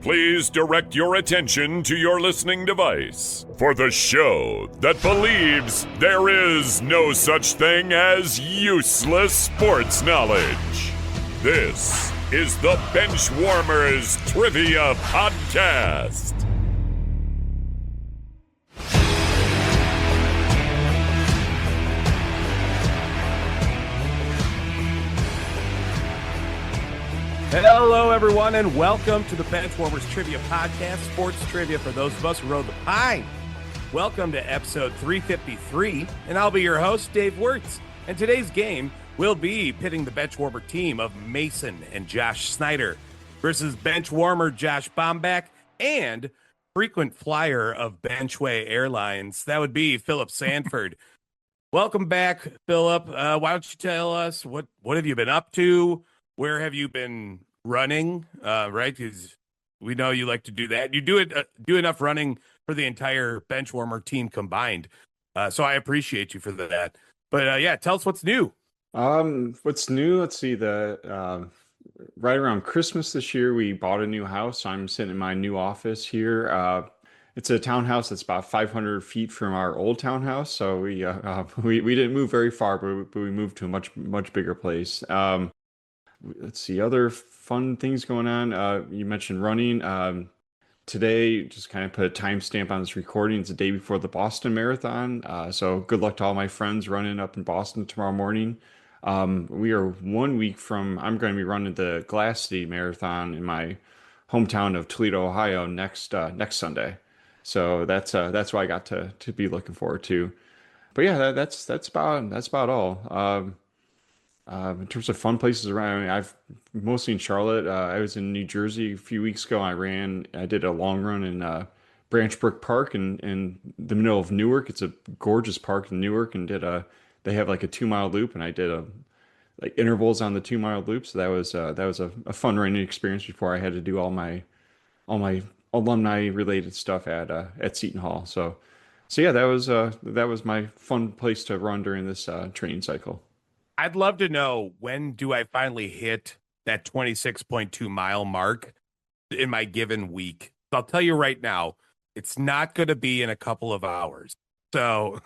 Please direct your attention to your listening device for the show that believes there is no such thing as useless sports knowledge. This is the Benchwarmers Trivia Podcast. Hello, everyone, and welcome to the Benchwarmers Trivia Podcast, sports trivia for those of us who rode the pine. Welcome to episode 353, and I'll be your host, Dave Wirtz. And today's game will be pitting the Benchwarmer team of Mason and Josh Snyder versus Benchwarmer Josh Bohmbach and frequent flyer of Benchway Airlines. That would be Philip Sanford. Welcome back, Philip. Why don't you tell us what have you been up to? Where have you been running? Right, because we know you like to do that. You do enough running for the entire Benchwarmer team combined. So I appreciate you for that. But yeah, tell us what's new. What's new? Let's see. Right around Christmas this year, we bought a new house. I'm sitting in my new office here. It's a townhouse that's about 500 feet from our old townhouse. So we didn't move very far, but we moved to a much bigger place. Let's see, other fun things going on. You mentioned running. Today, just kind of put a timestamp on this recording. It's the day before the Boston Marathon. So good luck to all my friends running up in Boston tomorrow morning. We are 1 week from, I'm going to be running the Glass City Marathon in my hometown of Toledo, Ohio next Sunday. So that's what I got to be looking forward to. But yeah, that's about all. In terms of fun places around, I mean, I've mostly in Charlotte. I was in New Jersey a few weeks ago. I did a long run in Branch Brook Park in the middle of Newark. It's a gorgeous park in Newark, and they have like a 2 mile loop, and I did like intervals on the 2 mile loop. So that was a fun running experience before I had to do all my alumni related stuff at Seton Hall. So yeah, that was my fun place to run during this training cycle. I'd love to know, when do I finally hit that 26.2 mile mark in my given week? I'll tell you right now, it's not going to be in a couple of hours. So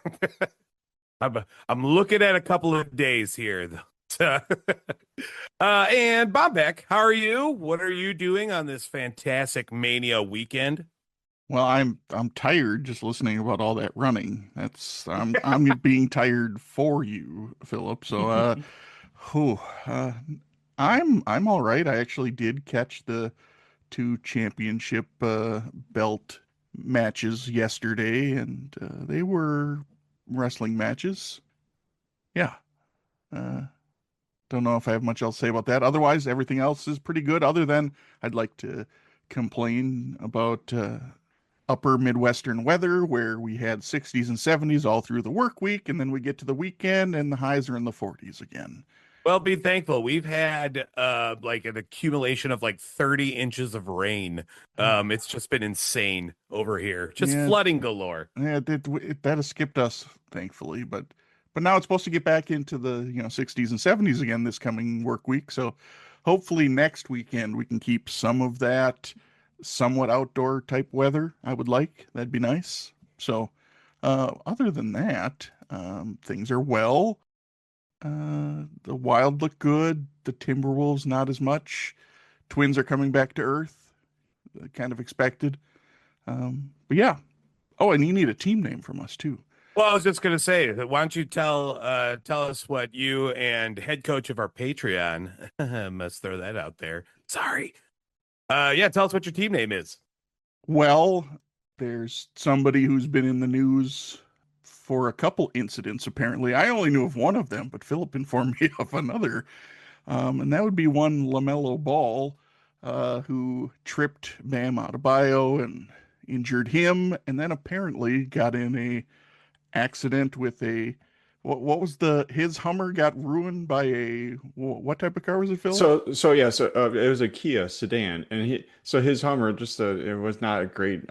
I'm looking at a couple of days here. And Bohmbach, how are you? What are you doing on this fantastic Mania weekend? Well, I'm tired just listening about all that running. I'm being tired for you, Philip. So I'm all right. I actually did catch the two championship belt matches yesterday, and they were wrestling matches. Yeah. Don't know if I have much else to say about that. Otherwise, everything else is pretty good, other than I'd like to complain about upper Midwestern weather, where we had 60s and 70s all through the work week, and then we get to the weekend and the highs are in the 40s again. Well, be thankful. We've had like an accumulation of like 30 inches of rain. It's just been insane over here. Just flooding galore. Yeah, that has skipped us, thankfully, but now it's supposed to get back into the 60s and 70s again this coming work week. So hopefully next weekend we can keep some of that somewhat outdoor type weather. That'd be nice. So other than that, things are well. The Wild look good, the Timberwolves not as much. Twins are coming back to earth, kind of expected. But yeah. Oh, and you need a team name from us too. Well, I was just gonna say, why don't you tell us what you and head coach of our Patreon, must throw that out there, sorry, yeah, tell us what your team name is. Well, there's somebody who's been in the news for a couple incidents, apparently. I only knew of one of them, but Philip informed me of another. And that would be one LaMelo Ball, who tripped Bam Adebayo and injured him, and then apparently got in a accident with what was his Hummer got ruined by what type of car was it, Phil? So it was a Kia sedan, and his Hummer it was not a great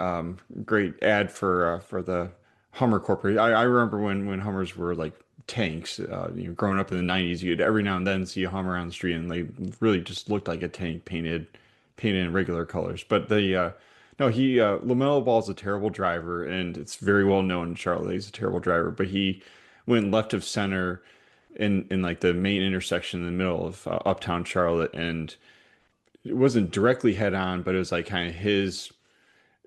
ad for the Hummer Corporation. I remember when Hummers were like tanks. Growing up in the 90s, you'd every now and then see a Hummer on the street, and they really just looked like a tank painted painted in regular colors. But the no, he LaMelo Ball is a terrible driver, and it's very well known in Charlotte he's a terrible driver. But he went left of center in like the main intersection in the middle of uptown Charlotte, and it wasn't directly head on, but it was like kind of his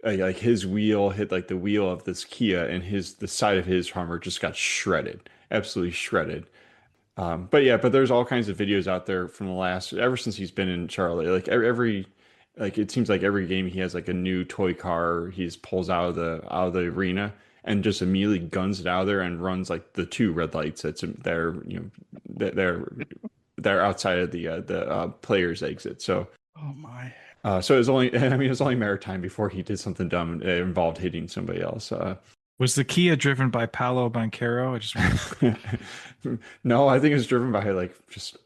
like his wheel hit like the wheel of this Kia, and the side of his Hummer just got shredded, absolutely shredded. But yeah, but there's all kinds of videos out there from the last ever since he's been in Charlotte. Like every like it seems like every game he has like a new toy car he just pulls out of the arena and just immediately guns it out of there and runs like the two red lights that's there, they're outside of the players exit. So Oh my. so it was only I mean it was only a matter of time before he did something dumb that involved hitting somebody else. Was the Kia driven by Paolo Banchero? I just No, I think it was driven by like just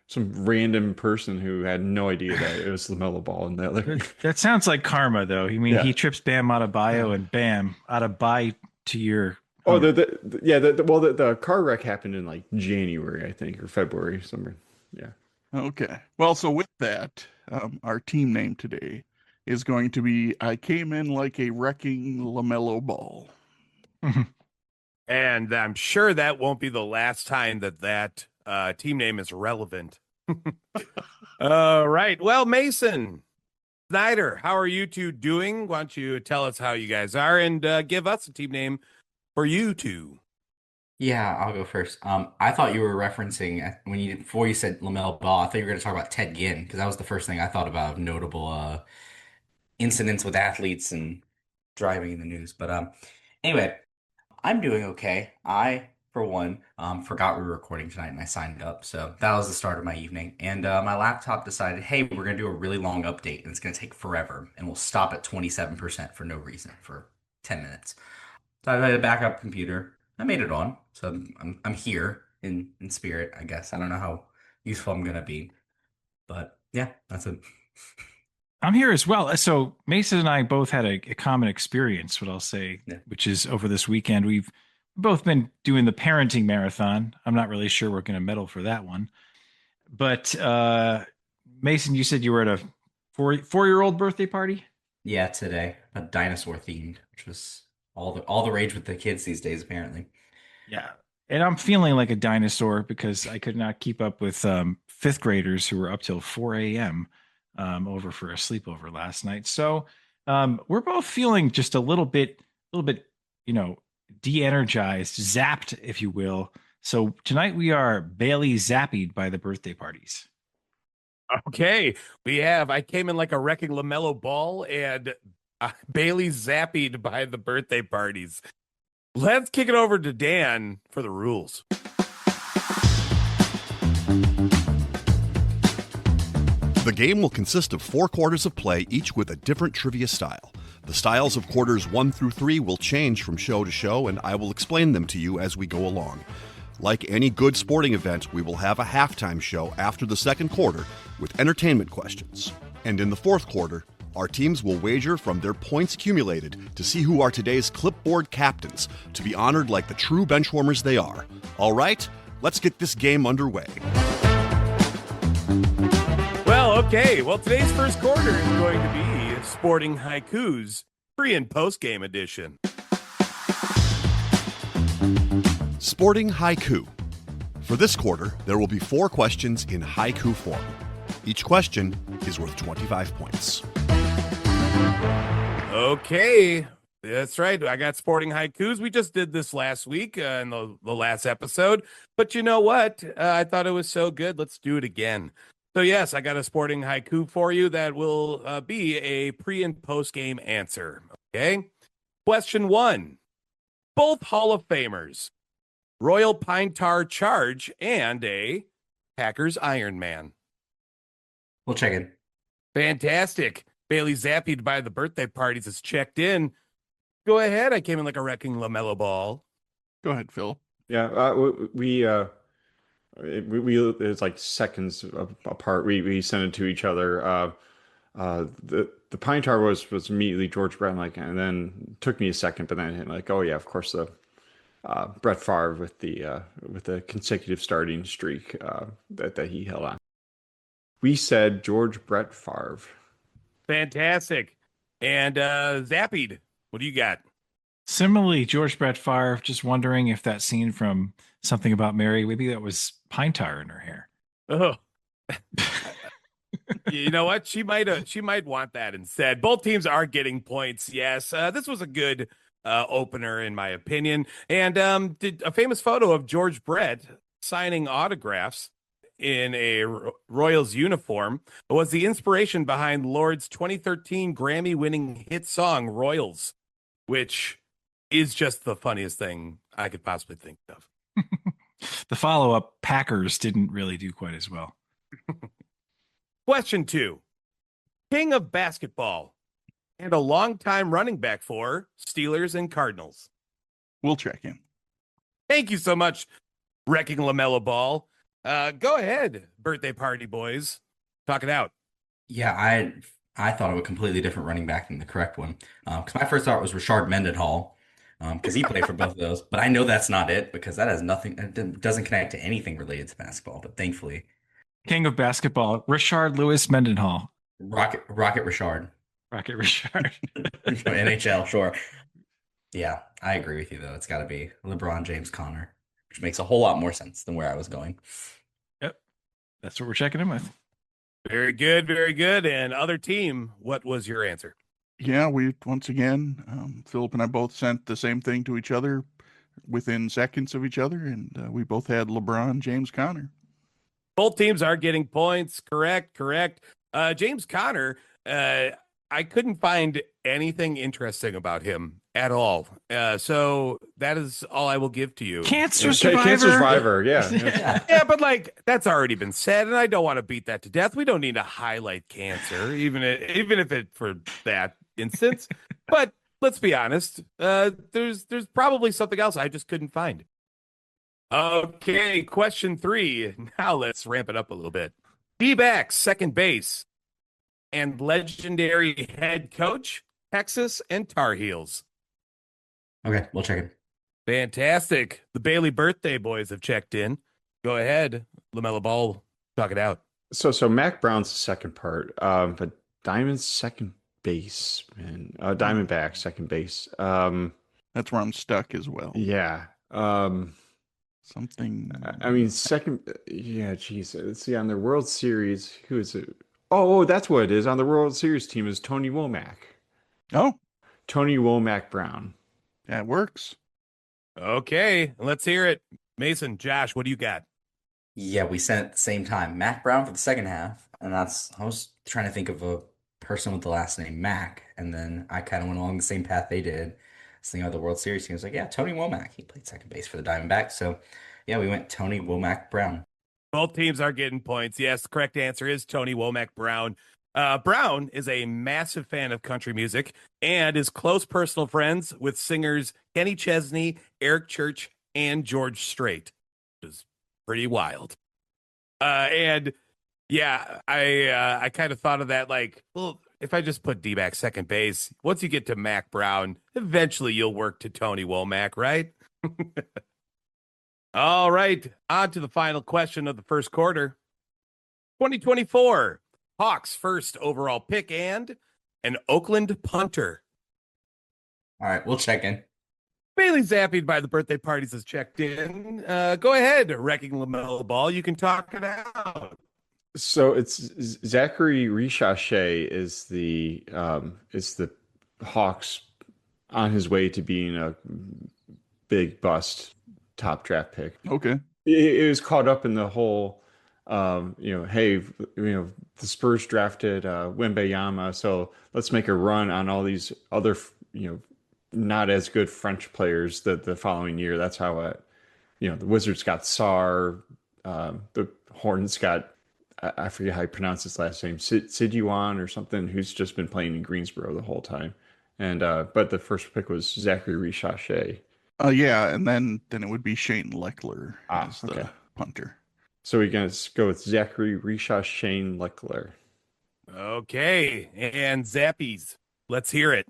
some random person who had no idea that it was LaMelo Ball in that. Like, that sounds like karma, though. I mean, Yeah. he trips Bam Adebayo and Bam Adebayo to your. oh, the car wreck happened in like January, I think, or February, somewhere. Yeah. Okay. Well, so with that, our team name today is going to be I Came In Like a Wrecking LaMelo Ball. And I'm sure that won't be the last time that team name is relevant. All right. Well, Mason, Snyder, how are you two doing? Why don't you tell us how you guys are and give us a team name for you two? Yeah, I'll go first. I thought you were referencing before you said LaMelo Ball. I thought you were going to talk about Ted Ginn because that was the first thing I thought about of notable incidents with athletes and driving in the news. But anyway, I'm doing okay. I, for one, forgot we were recording tonight and I signed up, so that was the start of my evening. And my laptop decided, hey, we're going to do a really long update and it's going to take forever, and we'll stop at 27% for no reason for 10 minutes. So I had a backup computer. I made it on, so I'm here in spirit, I guess. I don't know how useful I'm gonna be, but yeah, that's it. I'm here as well. So Mason and I both had a common experience, what I'll say, Yeah. which is over this weekend. We've both been doing the parenting marathon. I'm not really sure we're going to medal for that one. But Mason, you said you were at a four-year-old birthday party? Yeah, today, a dinosaur themed, which was all the rage with the kids these days, apparently. Yeah. And I'm feeling like a dinosaur because I could not keep up with fifth graders who were up till 4 a.m. Over for a sleepover last night. So we're both feeling just a little bit, de-energized, zapped, if you will. So tonight we are Bailey zappied by the birthday parties. Okay, we have I Came In Like a Wrecking LaMelo Ball and Bailey zappied by the birthday parties. Let's kick it over to Dan for the rules. The game will consist of 4 quarters of play, each with a different trivia style. The styles of quarters 1 through 3 will change from show to show, and I will explain them to you as we go along. Like any good sporting event, we will have a halftime show after the second quarter with entertainment questions. And in the fourth quarter, our teams will wager from their points accumulated to see who are today's clipboard captains, to be honored like the true benchwarmers they are. All right, let's get this game underway. Well, okay. Well, today's first quarter is going to be Sporting Haikus pre and post game edition. Sporting Haiku. For this quarter, there will be 4 questions in haiku form. Each question is worth 25 points. Okay, that's right. I got Sporting Haikus. We just did this last week in the last episode. But you know what? I thought it was so good. Let's do it again. So, yes, I got a Sporting Haiku for you that will be a pre and post game answer. Okay. Question 1. Both Hall of Famers, Royal Pine Tar Charge and a Packers Iron Man. We'll check in. Fantastic. Bailey zappied by the birthday parties is checked in. Go ahead. I Came In Like a Wrecking LaMelo Ball. Go ahead, Phil. Yeah, we it's like seconds apart. We sent it to each other. The Pine Tar was immediately George Brett, like, and then took me a second, but then like, oh yeah, of course the Brett Favre with the consecutive starting streak that he held on. We said George Brett Favre. Fantastic. And Zappied, what do you got? Similarly, George Brett Favre, just wondering if that scene from Something About Mary, maybe that was pine tar in her hair. Oh, you know what? She might want that instead. Both teams are getting points. Yes, this was a good opener in my opinion. And did a famous photo of George Brett signing autographs in a Royals uniform was the inspiration behind Lord's 2013 Grammy-winning hit song Royals, which is just the funniest thing I could possibly think of. The follow-up, Packers, didn't really do quite as well. Question 2. King of basketball and a longtime running back for Steelers and Cardinals. We'll check in. Thank you so much, Wrecking LaMelo Ball. Go ahead, birthday party boys. Talk it out. Yeah, I thought of a completely different running back than the correct one. Because my first thought was Rashard Mendenhall, because he played for both of those. But I know that's not it because that has nothing. It doesn't connect to anything related to basketball. But thankfully, King of basketball, Rashard Lewis Mendenhall. Rocket Rashard, Rocket Rashard. NHL, sure. Yeah, I agree with you though. It's got to be LeBron James Connor, which makes a whole lot more sense than where I was going. Yep, that's what we're checking in with. Very good, very good. And other team, what was your answer? Yeah, we once again, Philip and I both sent the same thing to each other within seconds of each other, and we both had LeBron James Connor. Both teams are getting points. Correct. James Conner, I couldn't find anything interesting about him at all. So that is all I will give to you. Cancer survivor. Cancer survivor, yeah. Yeah, but like that's already been said, and I don't want to beat that to death. We don't need to highlight cancer, even if it for that instance. But let's be honest. There's probably something else I just couldn't find. Okay, question 3. Now let's ramp it up a little bit. D-backs, second base, and legendary head coach, Texas and Tar Heels. Okay, we'll check it. Fantastic. The Bailey birthday boys have checked in. Go ahead, LaMelo Ball, talk it out. So Mac Brown's the second part, but Diamond's second base, man. Diamondback second base. That's where I'm stuck as well. Yeah. Something. I mean, second. Yeah, geez. Let's see. On the World Series, who is it? Oh, that's what it is. On the World Series team is Tony Womack. Oh, Tony Womack Brown. that works. Okay, let's hear it. Mason, Josh, what do you got? Yeah, we sent at the same time. Mac Brown for the second half, and I was trying to think of a person with the last name Mac, and then I kind of went along the same path they did. Thinking of the World Series team, I was like, yeah, Tony Womack. He played second base for the Diamondbacks. So, yeah, we went Tony Womack Brown. Both teams are getting points. Yes, the correct answer is Tony Womack Brown. Brown is a massive fan of country music and is close personal friends with singers Kenny Chesney, Eric Church, and George Strait, which is pretty wild. And yeah, I kind of thought of that like, well, if I just put D-back second base, once you get to Mac Brown, eventually you'll work to Tony Womack, right? All right, on to the final question of the first quarter. 2024, Hawks first overall pick and an Oakland punter. All right, we'll check in. Bailey Zappied by the birthday parties has checked in. Go ahead, Wrecking LaMelo Ball. You can talk it out. So it's Zachary Richachet is the Hawks on his way to being a big bust top draft pick. Okay. It was caught up in the whole, hey, the Spurs drafted Wembayama, so let's make a run on all these other, not as good French players the following year. That's how the Wizards got Sarr, the Hornets got, I forget how you pronounce his last name, Siduan or something, who's just been playing in Greensboro the whole time. And but the first pick was Zachary Richachet. Yeah, and then it would be Shane Leckler as the okay. punter. So we're going to go with Zachary Richachet Leckler. Okay, and Zappies, let's hear it.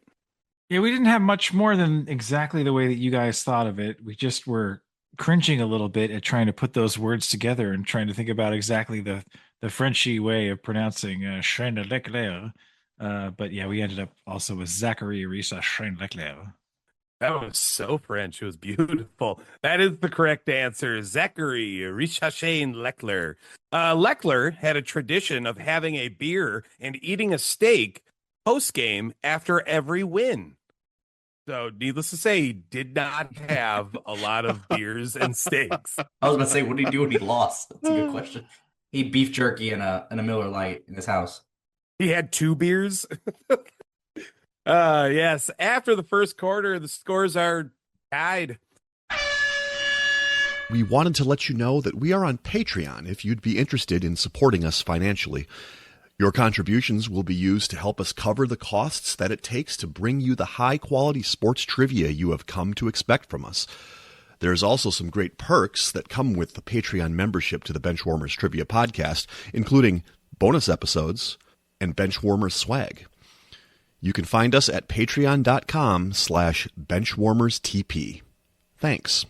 Yeah, we didn't have much more than exactly the way that you guys thought of it. We just were cringing a little bit at trying to put those words together and trying to think about exactly the Frenchy way of pronouncing Shane Leckler. But yeah, we ended up also with Zachary Risa Leclerc. That was so French. It was beautiful. That is the correct answer. Zachary Richachane Leckler. Leckler had a tradition of having a beer and eating a steak post-game after every win. So, needless to say, he did not have a lot of beers and steaks. I was about to say, what did he do when he lost? That's a good question. He ate beef jerky and a Miller Lite in his house. He had 2 beers. Yes. After the first quarter, the scores are tied. We wanted to let you know that we are on Patreon if you'd be interested in supporting us financially. Your contributions will be used to help us cover the costs that it takes to bring you the high-quality sports trivia you have come to expect from us. There's also some great perks that come with the Patreon membership to the Benchwarmers Trivia Podcast, including bonus episodes and Benchwarmers swag. You can find us at patreon.com/benchwarmerstp. Thanks.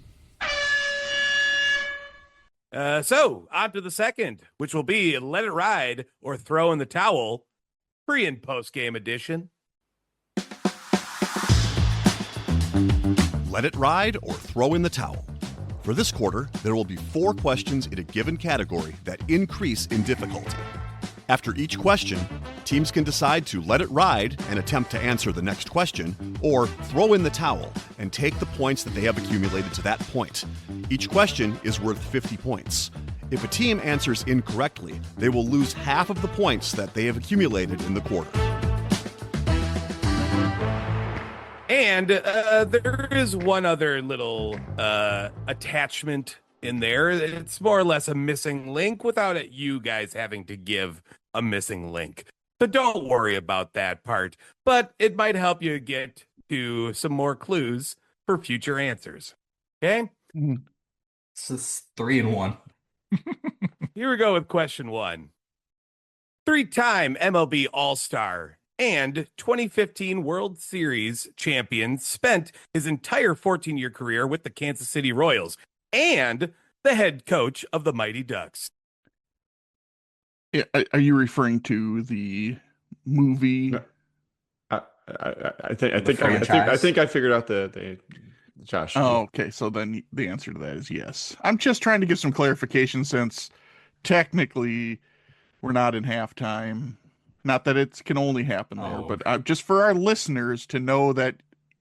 So on to the second, which will be Let It Ride or Throw in the Towel, pre and post game edition. Let it ride or throw in the towel. For this quarter, there will be 4 questions in a given category that increase in difficulty. After each question, teams can decide to let it ride and attempt to answer the next question, or throw in the towel and take the points that they have accumulated to that point. Each question is worth 50 points. If a team answers incorrectly, they will lose half of the points that they have accumulated in the quarter. And there is one other little attachment in there. It's more or less a missing link without it, you guys having to give a missing link. So don't worry about that part, but it might help you get to some more clues for future answers. Okay? This is 3 and 1. Here we go with question 1. 3-time MLB All-Star and 2015 World Series champion, spent his entire 14-year career with the Kansas City Royals and the head coach of the Mighty Ducks. Yeah, are you referring to the movie? No. I think I figured out the Josh. Oh, okay. So then the answer to that is yes. I'm just trying to give some clarification since technically we're not in halftime. Not that it can only happen there, but just for our listeners to know that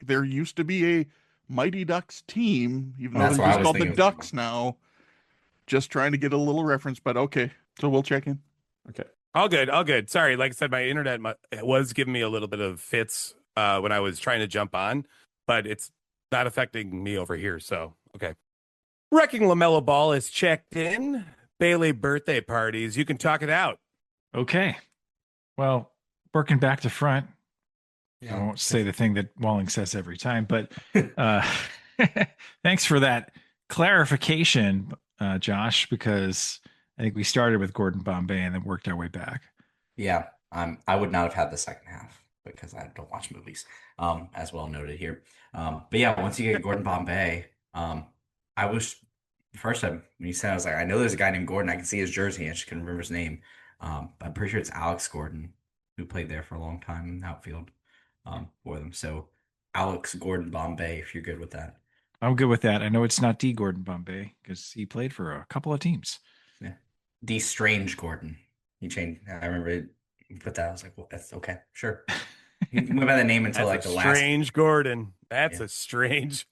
there used to be a Mighty Ducks team, even though they're just called the Ducks now. Just trying to get a little reference, but okay. So we'll check in. Okay. All good. Sorry, like I said, my internet was giving me a little bit of fits when I was trying to jump on, but it's not affecting me over here, so okay. Wrecking LaMelo Ball is checked in. Bailey birthday parties. You can talk it out. Okay. Well, working back to front. Yeah. I won't say the thing that Walling says every time, but thanks for that clarification, Josh, because I think we started with Gordon Bombay and then worked our way back. Yeah, I would not have had the second half because I don't watch movies, as well noted here. But yeah, once you get Gordon Bombay, I was first time when you said, I was like, I know there's a guy named Gordon. I can see his jersey. I just couldn't remember his name. But I'm pretty sure it's Alex Gordon who played there for a long time in the outfield for them. So Alex Gordon Bombay, if you're good with that. I'm good with that. I know it's not D. Gordon Bombay because he played for a couple of teams. Yeah. D. Strange Gordon. He changed. I remember it, put that. I was like, well, that's okay. Sure. He went by the name until That's like the strange Gordon. That's a strange.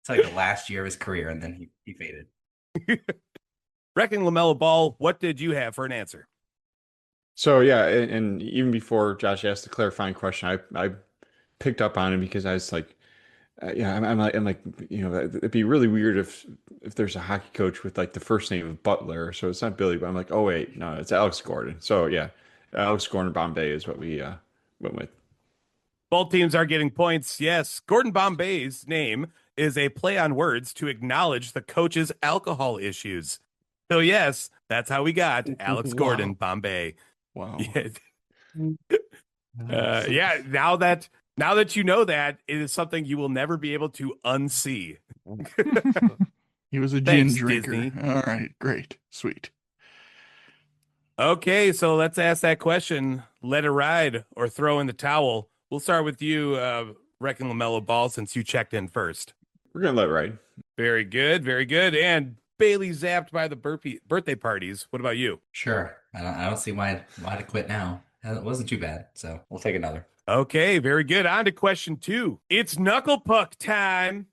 It's like the last year of his career, and then he faded. Wrecking LaMelo Ball, what did you have for an answer? So yeah, and even before Josh asked the clarifying question, I picked up on it because I was like, I'm like, you know, it'd be really weird if there's a hockey coach with like the first name of Butler, so it's not Billy, but I'm like, oh wait, no, it's Alex Gordon. So yeah, Alex Gordon Bombay is what we went with. Both teams are getting points. Yes, Gordon Bombay's name is a play on words to acknowledge the coach's alcohol issues. So yes, that's how we got Alex Gordon Bombay. Wow. Yeah. Now that you know that, it is something you will never be able to unsee. He was a Thanks, gin drinker. Disney. All right, great, sweet. Okay, so let's ask that question. Let it ride or throw in the towel. We'll start with you, Wrecking LaMelo Ball, since you checked in first. We're gonna let it ride. Very good, very good. And Bailey zapped by the birthday parties. What about you? Sure. I don't see why to quit now. It wasn't too bad, so we'll take another. Okay, very good. On to question 2. It's knuckle puck time.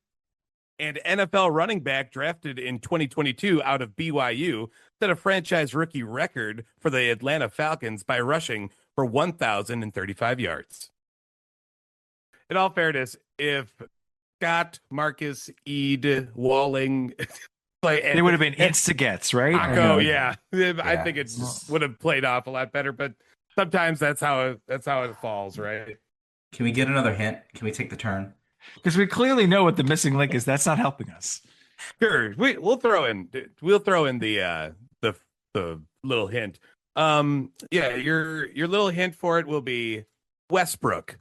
And NFL running back drafted in 2022 out of BYU set a franchise rookie record for the Atlanta Falcons by rushing for 1,035 yards. In all fairness, if Scott, Marcus, Ede, Walling, They would have been insta-gets, right? Paco, yeah. I Yeah. think it would have played off a lot better, but sometimes that's how it falls, right? Can we get another hint? Can we take the turn? Because we clearly know what the missing link is. That's not helping us. Sure, we'll throw in the little hint. Yeah, your little hint for it will be Westbrook.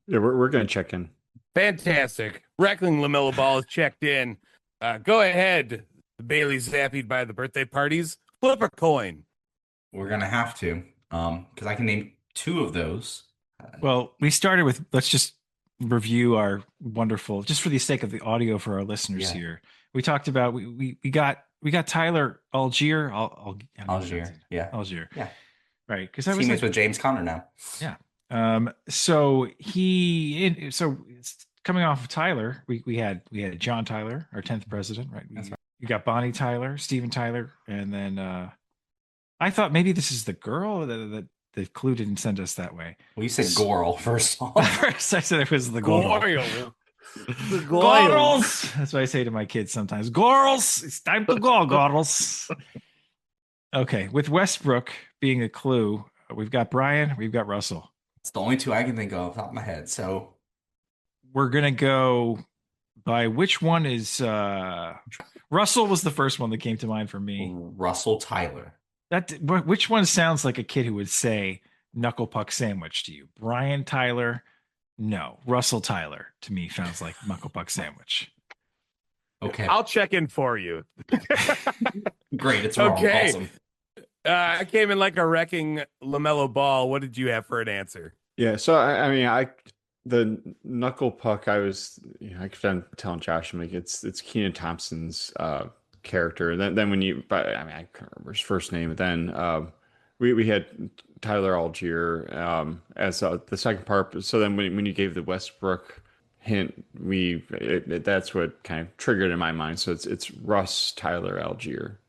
Yeah, we're gonna check in. Fantastic. Reckling LaMelo Ball is checked in. Go ahead, Bailey zappied by the birthday parties. Flip a coin. We're gonna have to, because I can name 2 of those. Well, we started with, let's just review our wonderful, just for the sake of the audio for our listeners Yeah. here. We talked about, we got Tyler Algier. Algier, yeah. Algier. Yeah. Right. Because I was Teammates like, with James Conner now. yeah. So it's coming off of Tyler, we had John Tyler, our 10th president, right? That's right. You got Bonnie Tyler, Steven Tyler, and then I thought maybe this is the girl that the clue didn't send us that way. Well, you said Goral first of all. First, I said it was the girl. The Girls. That's what I say to my kids sometimes. Girls, it's time to go, girls. Okay, with Westbrook being a clue, we've got Brian, we've got Russell. It's the only 2 I can think of off the top of my head. So We're gonna go by which one is Russell was the first one that came to mind for me. Russell Tyler. Which one sounds like a kid who would say knuckle puck sandwich to you? Brian Tyler? No. Russell Tyler to me sounds like knuckle puck sandwich. Okay. I'll check in for you. Great. It's wrong. Okay. Awesome. I came in like a wrecking LaMelo Ball. What did you have for an answer? Yeah, so I mean, the knuckle puck. I was, I kept on telling Josh, I'm like, it's Kenan Thompson's character. And then when but I mean, I can't remember his first name. But then we had Tyler Algier as the second part. So then when you gave the Westbrook hint, that's what kind of triggered in my mind. So it's Russ Tyler Algier.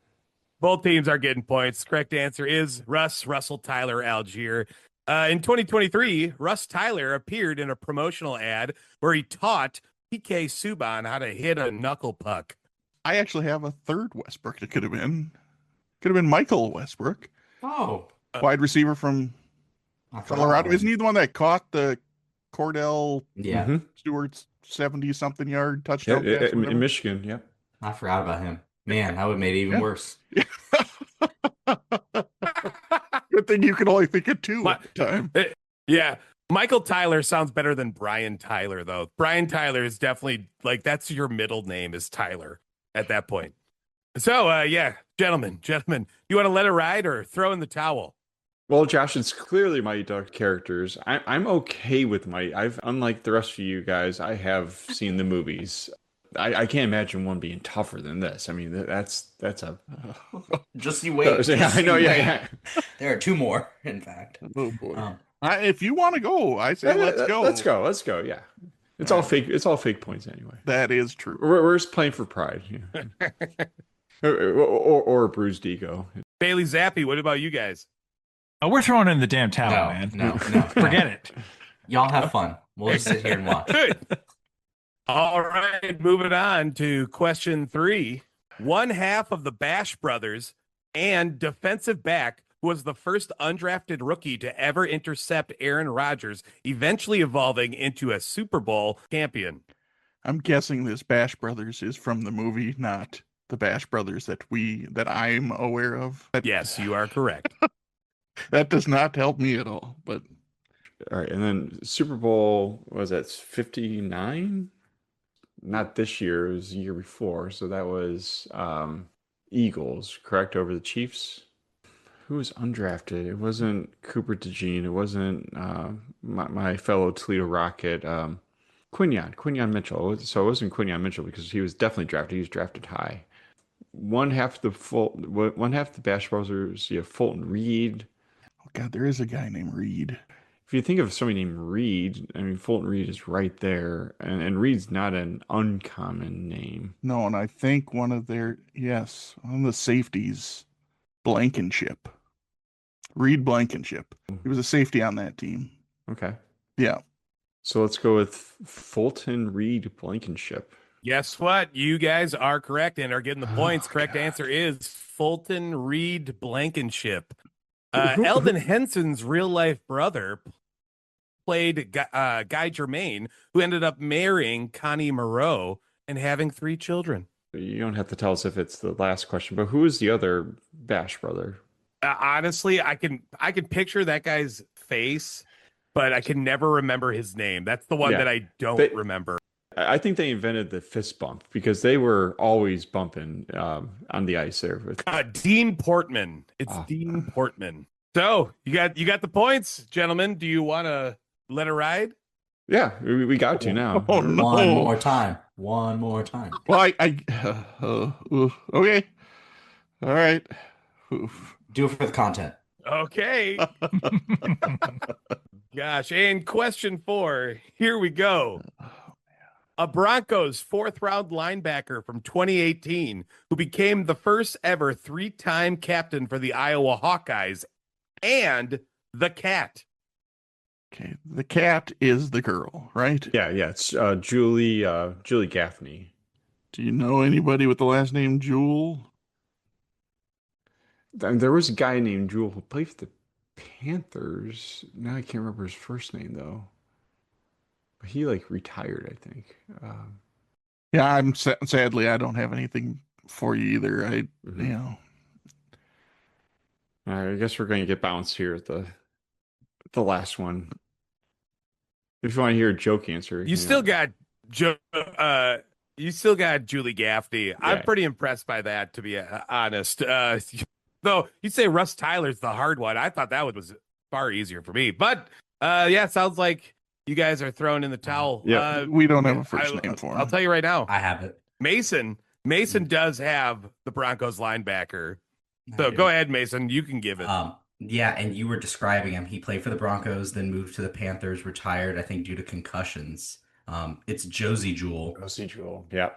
Both teams are getting points. Correct answer is Russell Tyler Algier. In 2023, Russ Tyler appeared in a promotional ad where he taught PK Subban how to hit a knuckle puck. I actually have a third Westbrook. It could have been Michael Westbrook, Oh. wide receiver from I forgot Colorado. about him. Isn't he the one that caught the Cordell Yeah. Mhm. Stewart's 70-something yard touchdown Yeah, pass? in Michigan. Yep. I forgot about him. Man, that would have made it even Yeah. worse. Good thing you could only think of 2 What? at the time. Yeah. Michael Tyler sounds better than Brian Tyler, though. Brian Tyler is definitely like that's your middle name is Tyler at that point. So, yeah, gentlemen, you want to let it ride or throw in the towel? Well, Josh, it's clearly Mighty Duck characters. I'm okay with unlike the rest of you guys, I have seen the movies. I can't imagine one being tougher than this. I mean, that's a. Just you wait. Yeah, Just I know. you wait. Yeah. There are 2 more, in fact. Oh boy! Um, If you want to go, I say let's go. Let's go. Yeah, it's all fake. It's all fake points anyway. That is true. We're just playing for pride, or a bruised ego. Bailey Zappi, what about you guys? Oh, we're throwing in the damn towel, man. No. Forget it. Y'all have fun. We'll just sit here and watch. Good. All right, moving on to question 3. One half of the Bash brothers and defensive back who was the first undrafted rookie to ever intercept Aaron Rodgers, eventually evolving into a Super Bowl champion. I'm guessing this Bash Brothers is from the movie, not the Bash Brothers that I'm aware of. Yes, you are correct. That does not help me at all. But All right, and then Super Bowl was that 59? Not this year, it was the year before. So that was Eagles, correct, over the Chiefs. Who was undrafted? It wasn't Cooper DeJean. It wasn't my fellow Toledo Rocket, Quinyon Mitchell. So it wasn't Quinyon Mitchell because he was definitely drafted. He was drafted high. One half the Bash Brothers, you have Fulton Reed. Oh God, there is a guy named Reed. If you think of somebody named Reed, I mean Fulton Reed is right there, and Reed's not an uncommon name. No, and I think one of the safeties, Blankenship. Reed Blankenship. He was a safety on that team. Okay. Yeah. So let's go with Fulton Reed Blankenship. Guess what? You guys are correct and are getting the points. Correct God. answer is Fulton Reed Blankenship. Eldon Henson's real-life brother played Guy Germain, who ended up marrying Connie Moreau and having 3 children. You don't have to tell us if it's the last question, but who is the other Bash brother? Honestly, I can picture that guy's face, but I can never remember his name. That's the one that I don't remember. I think they invented the fist bump because they were always bumping on the ice there. Dean Portman. It's Dean Portman. So you got the points, gentlemen. Do you want to let it ride? Yeah, we got to now. Oh, no. One more time. Well, okay. All right. Oof. Do it for the content. Okay. Gosh, and question 4. Here we go. A Broncos 4th-round linebacker from 2018 who became the first ever 3-time captain for the Iowa Hawkeyes, and the cat. Okay, the cat is the girl, right? Yeah, it's Julie Gaffney. Do you know anybody with the last name Jewel? There was a guy named Jewel who played for the Panthers. Now I can't remember his first name though. But he retired, I think. Yeah, sadly I don't have anything for you either. You know. I guess we're going to get bounced here at the last one. If you want to hear a joke answer, you still got Julie Gaffney. Yeah. I'm pretty impressed by that, to be honest. Though you'd say Russ Tyler's the hard one. I thought that was far easier for me. But yeah, sounds like you guys are throwing in the towel. Yeah, we don't have a first name for him. I'll tell you right now. I have it. Mason does have the Broncos linebacker. So go ahead, Mason. You can give it. Yeah, and you were describing him. He played for the Broncos, then moved to the Panthers, retired, I think, due to concussions. It's Josie Jewell. Josie Jewell. Yeah.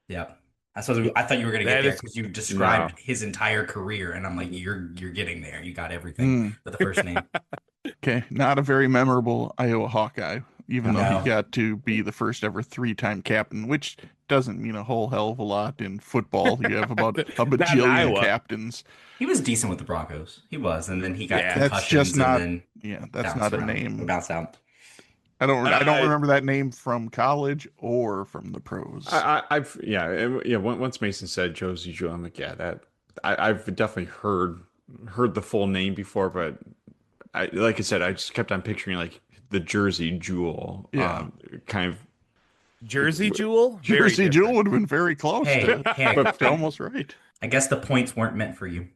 Yeah. I thought you were going to get there because you described his entire career, and I'm like, you're getting there. You got everything with the first name. Okay, not a very memorable Iowa Hawkeye, even though he got to be the first ever 3-time captain, which doesn't mean a whole hell of a lot in football. You have about a bajillion captains. He was decent with the Broncos. He was, and then he got concussions. That's just not. That's not a name. Bounced out. I don't remember that name from college or from the pros. Once Mason said Josie Jewell, I'm like, I've definitely heard the full name before, but I just kept on picturing the Jersey Jewel, kind of. Jersey Jewel? Jersey Jewel would have been very close. But almost right. I guess the points weren't meant for you.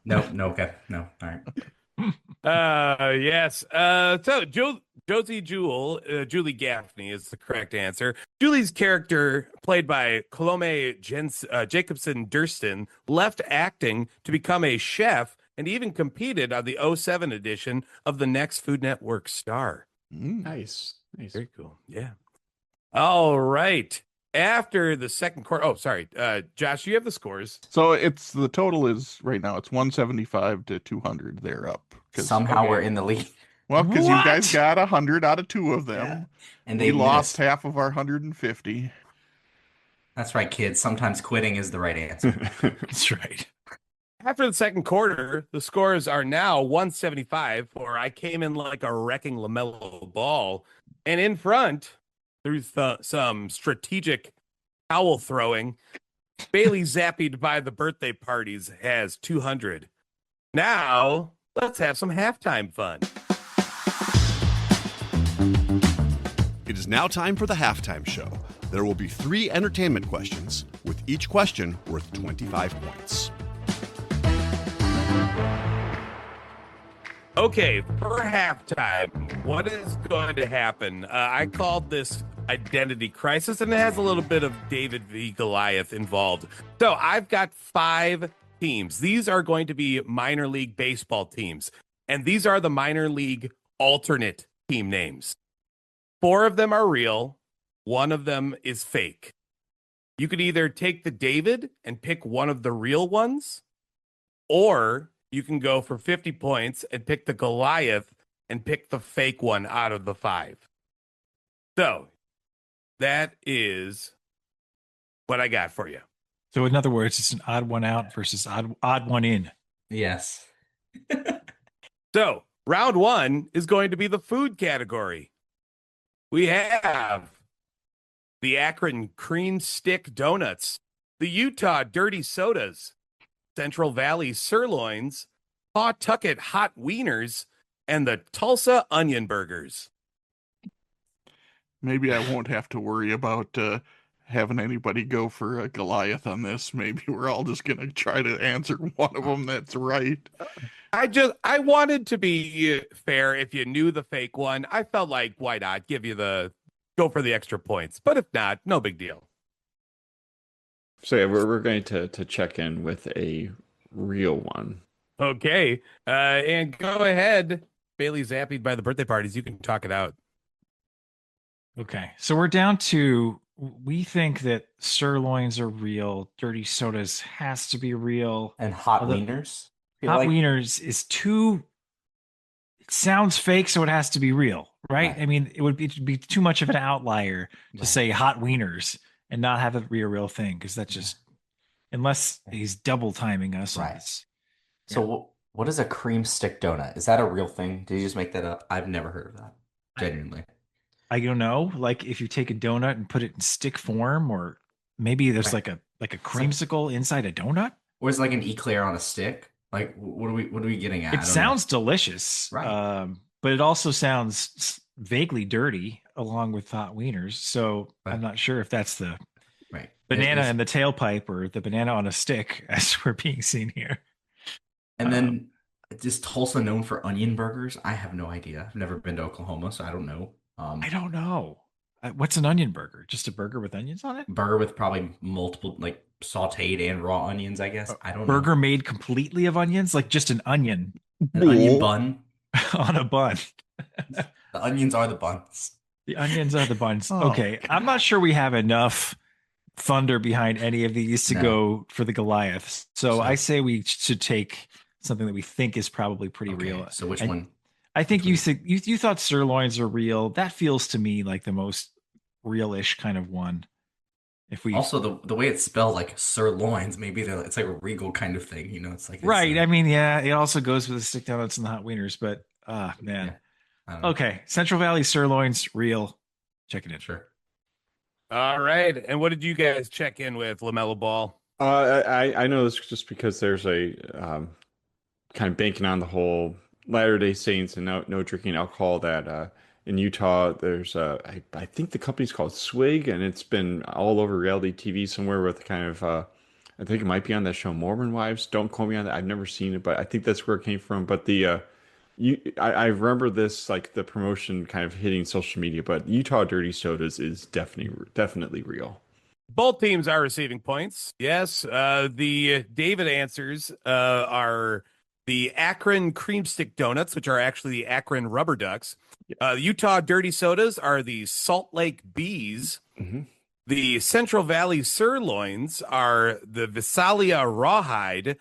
No, okay. No, all right. Yes. So Josie Jewell, Julie Gaffney is the correct answer. Julie's character, played by Colome Jacobson Durston, left acting to become a chef and even competed on the 2007 edition of the Next Food Network Star. Nice. Very cool. Yeah. All right. After the second quarter, Josh, you have the scores. So the total is right now it's 175 to 200. They're up. Somehow we're in the lead. Well, because you guys got 100 out of 2 of them, and we lost half of our 150. That's right, kids. Sometimes quitting is the right answer. That's right. After the second quarter, the scores are now 175 for I came in like a wrecking LaMelo Ball, and in front through some strategic towel throwing, Bailey Zappied by the birthday parties has 200. Now let's have some halftime fun. It is now time for the halftime show. There will be 3 entertainment questions, with each question worth 25 points. Okay, for halftime, what is going to happen? I called this identity crisis, and it has a little bit of David v. Goliath involved. So I've got 5 teams. These are going to be minor league baseball teams, and these are the minor league alternate team names. 4 of them are real. 1 of them is fake. You could either take the David and pick one of the real ones, or you can go for 50 points and pick the Goliath and pick the fake one out of the 5. So that is what I got for you. So in other words, it's an odd one out versus odd one in. Yes. So round 1 is going to be the food category. We have the Akron Cream Stick Donuts, the Utah Dirty Sodas, Central Valley Sirloins, Pawtucket Hot Wieners, and the Tulsa Onion Burgers. Maybe I won't have to worry about having anybody go for a Goliath on this. Maybe we're all just going to try to answer one of them that's right. I wanted to be fair. If you knew the fake one, I felt like, why not go for the extra points? But if not, no big deal. So yeah, we're going to check in with a real one. Okay. And go ahead. Bailey Zappied by the birthday parties. You can talk it out. Okay. So we're down to, we think that sirloins are real. Dirty sodas has to be real. And hot wieners. Hot wieners is too, it sounds fake, so it has to be real, right? I mean, it would be too much of an outlier to say hot wieners and not have it be a real thing, because that's just, unless he's double timing us. Right. So what is a cream stick donut? Is that a real thing? Did you just make that up? I've never heard of that. Genuinely. I don't know. Like if you take a donut and put it in stick form, or maybe there's like a creamsicle inside a donut. Or is it like an eclair on a stick? Like what are we getting at? It sounds delicious. Right. But it also sounds vaguely dirty along with hot wieners. So I'm not sure if that's the banana in the tailpipe or the banana on a stick as we're being seen here. And then is Tulsa known for onion burgers? I have no idea. I've never been to Oklahoma, so I don't know. I don't know. What's an onion burger? Just a burger with onions on it? Burger with probably multiple, like sauteed and raw onions, I guess. I don't know. Burger made completely of onions? Like just an onion. An onion bun? On a bun. The onions are the buns. The onions are the buns. Okay. I'm not sure we have enough thunder behind any of these to go for the Goliaths. So I say we should take something that we think is probably pretty real. So which one? I think you thought sirloins are real. That feels to me like the most real-ish kind of one. If we also the way it's spelled, like sirloins, maybe it's like a regal kind of thing, you know? It's like right. I mean, yeah, it also goes with the stick donuts and the hot wieners, but man. Yeah, okay, Central Valley sirloins, real. Check it in. Sure. All right. And what did you guys check in with, LaMelo Ball? I know this just because there's a kind of banking on the whole Latter-day Saints and no drinking alcohol that in Utah there's I think the company's called Swig, and it's been all over reality TV somewhere with kind of I think it might be on that show Mormon Wives. Don't quote me on that. I've never seen it, but I think that's where it came from. But I remember this, like the promotion kind of hitting social media, but Utah Dirty Sodas is definitely real. Both teams are receiving points. Yes. The David answers are the Akron Cream Stick Donuts, which are actually the Akron Rubber Ducks. Utah Dirty Sodas are the Salt Lake Bees. Mm-hmm. The Central Valley Sirloins are the Visalia Rawhide.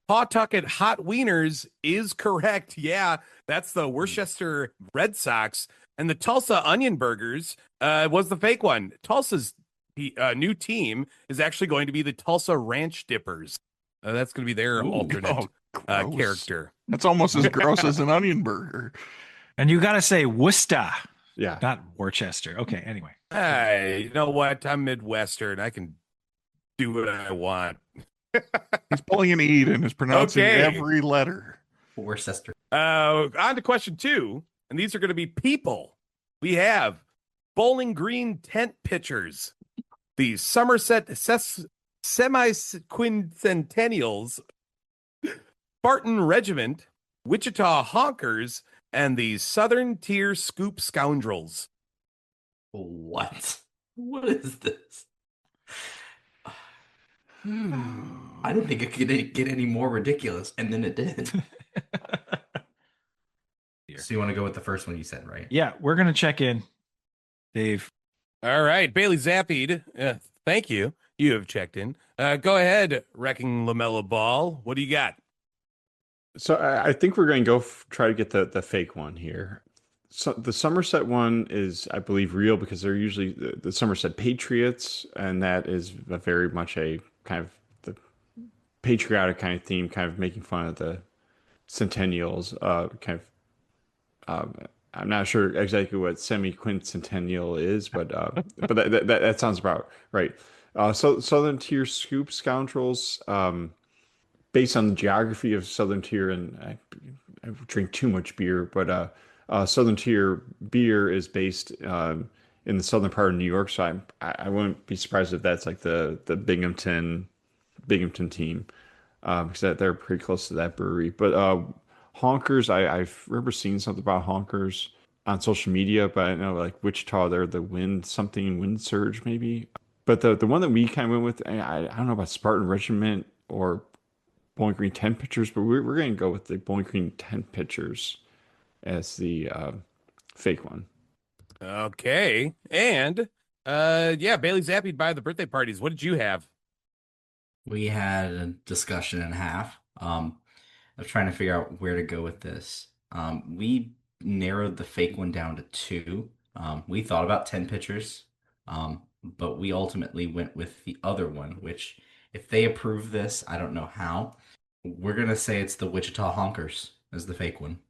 Pawtucket Hot Wieners is correct. Yeah, that's the Worcester Red Sox. And the Tulsa Onion Burgers was the fake one. Tulsa's new team is actually going to be the Tulsa Ranch Dippers. That's going to be their alternate character. That's almost as gross as an onion burger. And you got to say Worcester. Yeah. Not Worcester. Okay, anyway. Hey, you know what? I'm Midwestern. I can do what I want. He's pulling an E and is pronouncing every letter. Worcester. On to question 2. And these are going to be people. We have Bowling Green tent pitchers, the Somerset semi-quincentennials, Spartan Regiment, Wichita Honkers, and the Southern Tier Scoop Scoundrels. What? What is this? I didn't think it could get any more ridiculous, and then it did. So you want to go with the first one you said, right? Yeah, we're going to check in, Dave. All right, Bailey Zappied. Thank you. You have checked in. Go ahead, Wrecking LaMelo Ball. What do you got? So I think we're going to go try to get the fake one here. So the Somerset one is, I believe, real because they're usually the Somerset Patriots, and that is very much a kind of the patriotic kind of theme, kind of making fun of the Centennials. I'm not sure exactly what semi-quincentennial is, but that sounds about right. So Southern Tier Scoop Scoundrels, based on the geography of Southern Tier, and I drink too much beer, but Southern Tier beer is based in the southern part of New York, so I wouldn't be surprised if that's like the Binghamton team, because they're pretty close to that brewery. But Honkers, I remember seeing something about Honkers on social media, but I know like Wichita, they're the wind surge maybe. But the one that we kind of went with, I don't know about Spartan Regiment or Bowling Green 10 pitchers, but we're going to go with the Bowling Green 10 pitchers as the fake one. Okay. And Bailey Zappied by the birthday parties. What did you have? We had a discussion and a half. I was trying to figure out where to go with this. We narrowed the fake one down to 2. We thought about 10 pitchers, but we ultimately went with the other one, which if they approve this, I don't know how. We're going to say it's the Wichita Honkers as the fake one.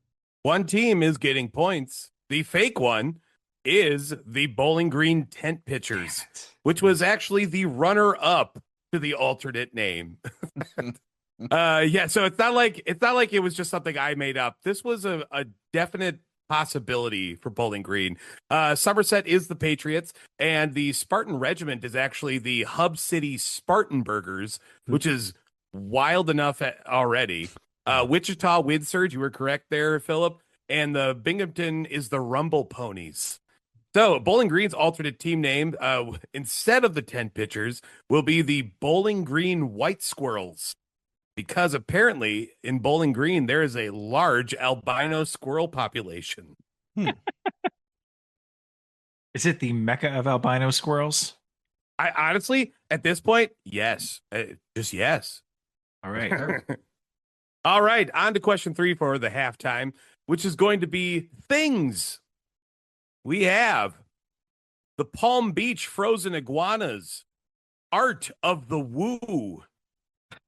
One team is getting points. The fake one is the Bowling Green Tent Pitchers, which was actually the runner-up to the alternate name. So it's not like it was just something I made up. This was a definite possibility for Bowling Green. Somerset is the Patriots, and the Spartan Regiment is actually the Hub City Spartan Burgers, which is wild enough already. Wichita Wind Surge, you were correct there, Philip. And the Binghamton is the Rumble Ponies. So Bowling Green's alternate team name, instead of the 10 pitchers, will be the Bowling Green White Squirrels. Because apparently in Bowling Green, there is a large albino squirrel population. Is it the mecca of albino squirrels? I honestly, at this point, yes. Just yes. All right. All right. On to question 3 for the halftime, which is going to be things. We have the Palm Beach Frozen Iguanas, Art of the Woo,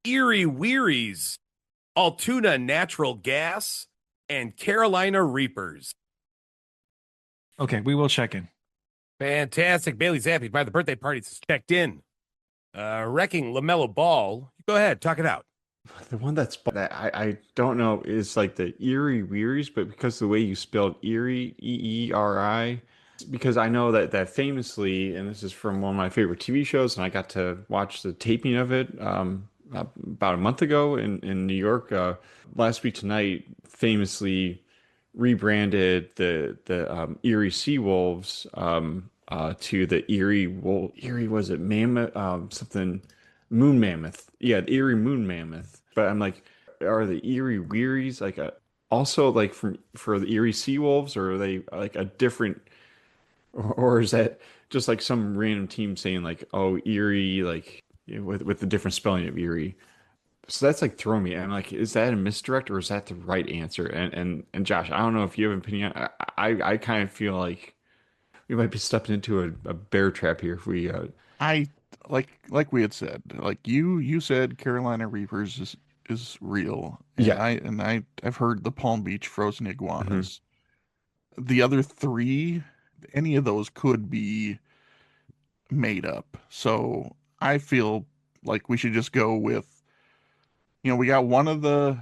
Erie Wearies, Altoona Natural Gas, and Carolina Reapers. Okay, we will check in. Fantastic. Bailey Zappi by the birthday parties is checked in. Wrecking LaMelo Ball. Go ahead, talk it out. The one that I don't know is like the Erie Wearies, but because of the way you spelled Erie, Eeri, because I know that famously, and this is from one of my favorite TV shows, and I got to watch the taping of it about a month ago in New York. Last Week Tonight famously rebranded the Erie Seawolves to the Erie was it Mammoth something Moon Mammoth. Yeah, the Erie Moon Mammoth. But I'm like, are the Erie Wearies like also like for the Erie Seawolves, or are they like a different, or is that just like some random team saying like, oh, Erie, like with the different spelling of Erie? So that's like throwing me. I'm like, is that a misdirect or is that the right answer? And Josh, I don't know if you have an opinion. I kind of feel like we might be stepping into a bear trap here if we I like we had said, like you said Carolina Reapers is real. And Yeah. I've heard the Palm Beach Frozen Iguanas. The other 3, any of those could be made up. So I feel like we should just go with, we got one of the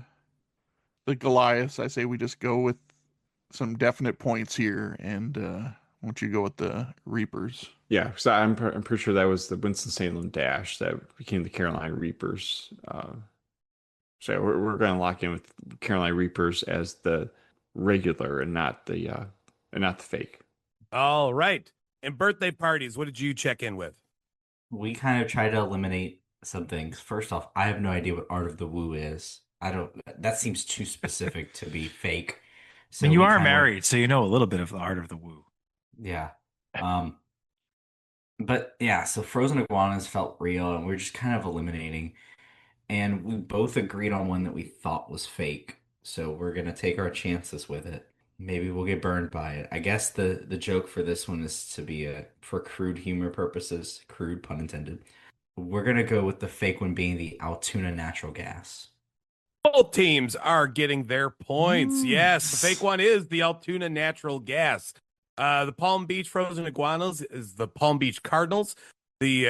Goliaths. I say we just go with some definite points here, and why don't you go with the Reapers? Yeah, because I'm pretty sure that was the Winston-Salem Dash that became the Carolina Reapers. So we're going to lock in with Carolina Reapers as the regular and not the fake. All right. And birthday parties, what did you check in with? We kind of try to eliminate some things. First off, I have no idea what Art of the Woo is. I don't, that seems too specific to be fake. I mean, So you we are kind of went, married, so you know a little bit of the art of the woo. yeah. Um, but yeah, so frozen iguanas felt real and we are just kind of eliminating. And we both agreed on one that we thought was fake. So we're gonna take our chances with it. Maybe we'll get burned by it. I guess the joke for this one is to be for crude humor purposes, crude pun intended. We're gonna go with the fake one being the Altoona natural gas. Both teams are getting their points. Yes, the fake one is the Altoona natural gas. The Palm Beach Frozen Iguanas is the Palm Beach Cardinals. The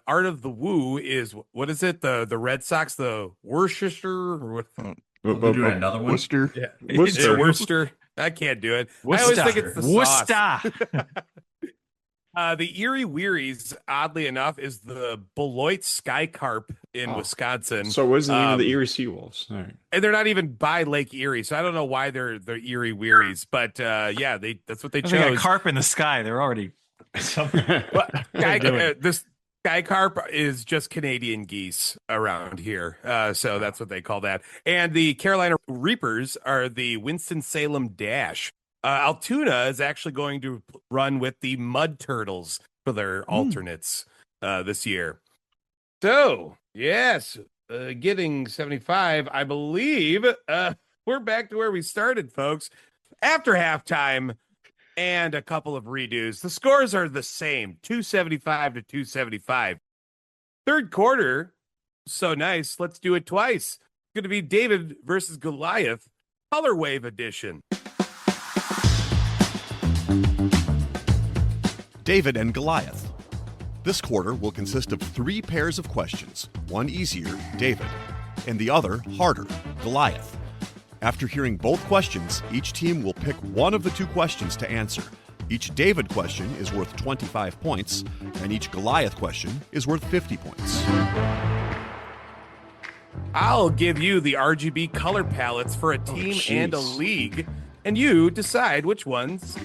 Art of the Woo is, what is it? The Red Sox, the Worcester, or what? Oh, they're doing another one? Worcester. Yeah, Worcester. Worcester. I can't do it. I always think it's the sauce. Worcester. The Erie Wearies, oddly enough, is the Beloit Sky Carp in Wisconsin. So it wasn't even the Erie Seawolves. All right. And they're not even by Lake Erie, so I don't know why they're Erie Wearies, but yeah, that's what they chose. They got carp in the sky. They're already somewhere. Well, this Sky Carp is just Canadian geese around here, so that's what they call that. And the Carolina Reapers are the Winston-Salem Dash. Altoona is actually going to run with the Mud Turtles for their alternates this year. So, yes, getting 75, I believe we're back to where we started, folks. After halftime and a couple of redos, the scores are the same, 275 to 275. Third quarter, so nice. Let's do it twice. It's going to be David versus Goliath, Color Wave edition. David and Goliath. This quarter will consist of 3 pairs of questions, one easier, David, and the other harder, Goliath. After hearing both questions, each team will pick one of the 2 questions to answer. Each David question is worth 25 points, and each Goliath question is worth 50 points. I'll give you the RGB color palettes for a team and a league, and you decide which ones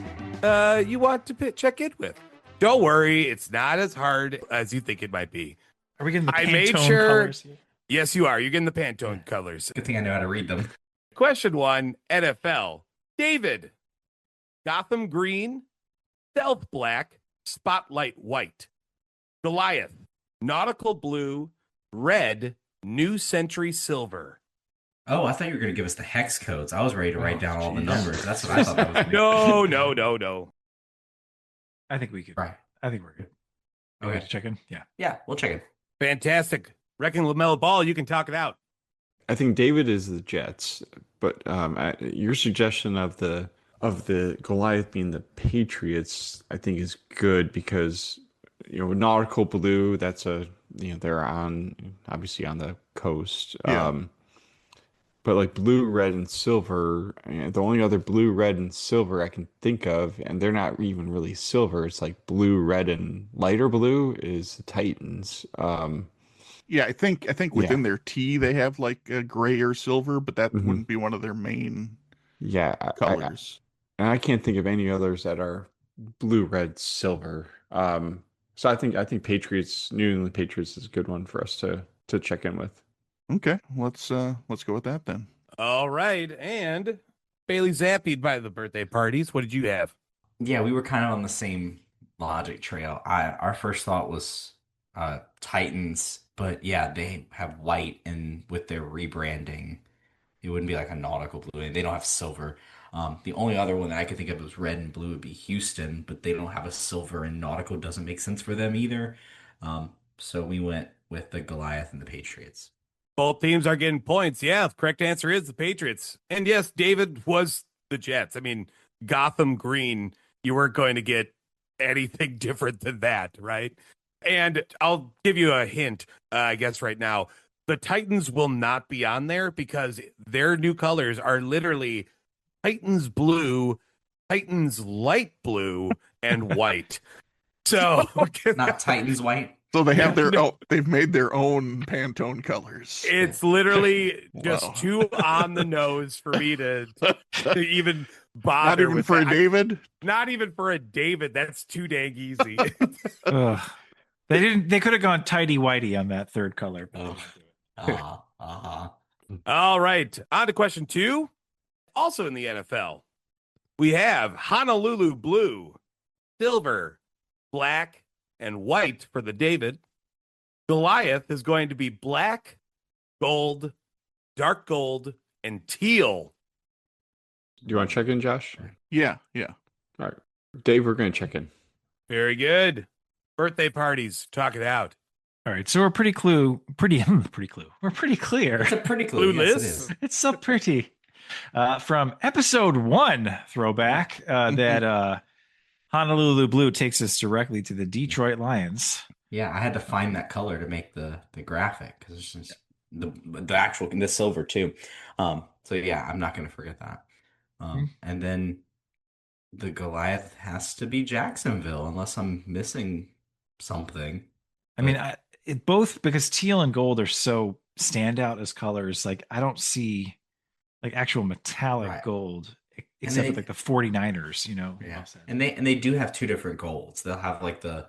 you want to check in with. Don't worry, it's not as hard as you think it might be. Are we getting the Pantone I made sure. colors here? Yes, you are. You're getting the Pantone colors. Good thing I know how to read them. Question 1, NFL. David, Gotham Green, Stealth Black, Spotlight White. Goliath, Nautical Blue, Red, New Century Silver. Oh, I thought you were going to give us the hex codes. I was ready to write down all the numbers. That's what I thought that was going to be. No. I think we could. Right. I think we're good. Okay. Check in. Yeah. Yeah, we'll check it. Fantastic. Reckon LaMelo Ball, you can talk it out. I think David is the Jets, but your suggestion of the Goliath being the Patriots, I think is good because nautical blue. That's they're obviously on the coast. Yeah. But like blue, red, and silver, the only other blue, red, and silver I can think of, and they're not even really silver. It's like blue, red, and lighter blue is the Titans. Yeah, I think within their T they have like a gray or silver, but that wouldn't be one of their main colors. And I can't think of any others that are blue, red, silver. So I think New England Patriots is a good one for us to check in with. Okay, let's go with that then. All right, and Bailey Zappied by the birthday parties. What did you have? Yeah, we were kind of on the same logic trail. Our first thought was Titans, but yeah, they have white, and with their rebranding, it wouldn't be like a nautical blue, and they don't have silver. The only other one that I could think of was red and blue would be Houston, but they don't have a silver, and nautical doesn't make sense for them either. So we went with the Goliath and the Patriots. Both teams are getting points. Yeah, the correct answer is the Patriots. And yes, David was the Jets. I mean, Gotham Green, you weren't going to get anything different than that, right? And I'll give you a hint, I guess, right now. The Titans will not be on there because their new colors are literally Titans blue, Titans light blue, and white. So Not Titans white. So they have they've made their own Pantone colors. It's literally just Wow. too on the nose for me to even bother. Not even with for that. a David? Not even for a David. That's too dang easy. Ugh. They didn't. They could have gone tidy whitey on that third color. But All right. On to question 2. Also in the NFL, we have Honolulu blue, silver, black, and white for the David. Goliath is going to be black, gold, dark gold, and teal. Do you want to check in, Josh? Yeah. All right. Dave, we're going to check in. Very good. Birthday parties. Talk it out. All right, so we're pretty pretty clue. We're pretty clear. It's a pretty clue. Yes, it Clueless? is. It's so pretty. From episode 1 throwback, that Honolulu blue takes us directly to the Detroit Lions. Yeah, I had to find that color to make the graphic because it's just the silver too. So yeah, I'm not gonna forget that. And then the Goliath has to be Jacksonville unless I'm missing something. I mean, both because teal and gold are so standout as colors. Like I don't see like actual metallic Right. gold except with like the 49ers, Yeah. And they do have two different golds. They'll have like the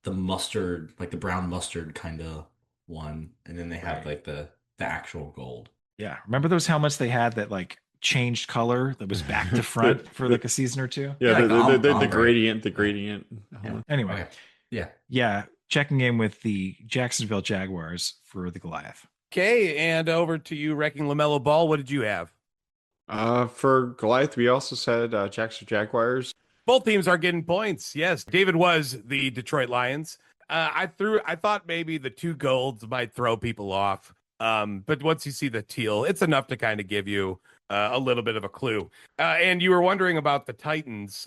mustard, like the brown mustard kind of one, and then they have like the actual gold. Yeah. Remember those helmets they had that like changed color that was back to front for like a season or two? Yeah, like the gradient. Yeah. Anyway. Okay. Yeah. Yeah. Checking in with the Jacksonville Jaguars for the Goliath. Okay, and over to you, Wrecking LaMelo Ball. What did you have? For Goliath, we also said Jackson Jaguars. Both teams are getting points. Yes, David was the Detroit Lions. I thought maybe the 2 golds might throw people off. But once you see the teal, it's enough to kind of give you a little bit of a clue. And you were wondering about the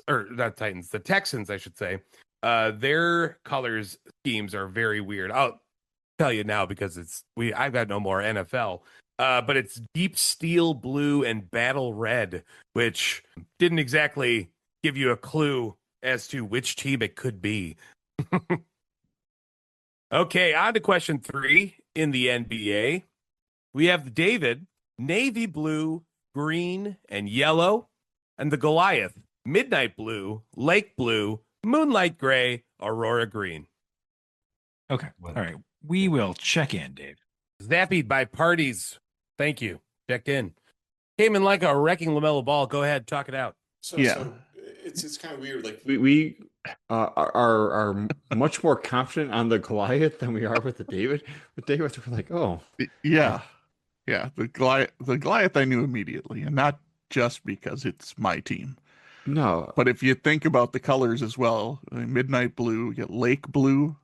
the Texans, I should say. Their colors schemes are very weird. I'll tell you now because I've got no more NFL. But it's deep steel blue and battle red, which didn't exactly give you a clue as to which team it could be. Okay, on to question 3 in the NBA. We have the David, navy blue, green, and yellow, and the Goliath, midnight blue, lake blue, moonlight gray, aurora green. Okay. All right. We will check in, Dave. Zappied by parties. Thank you. Checked in. Came in like a Wrecking LaMelo Ball. Go ahead, talk it out. So it's kind of weird. Like we are much more confident on the Goliath than we are with the David. With David, we're like, oh Yeah. The Goliath I knew immediately, and not just because it's my team. no. But if you think about the colors as well, midnight blue, you get lake blue,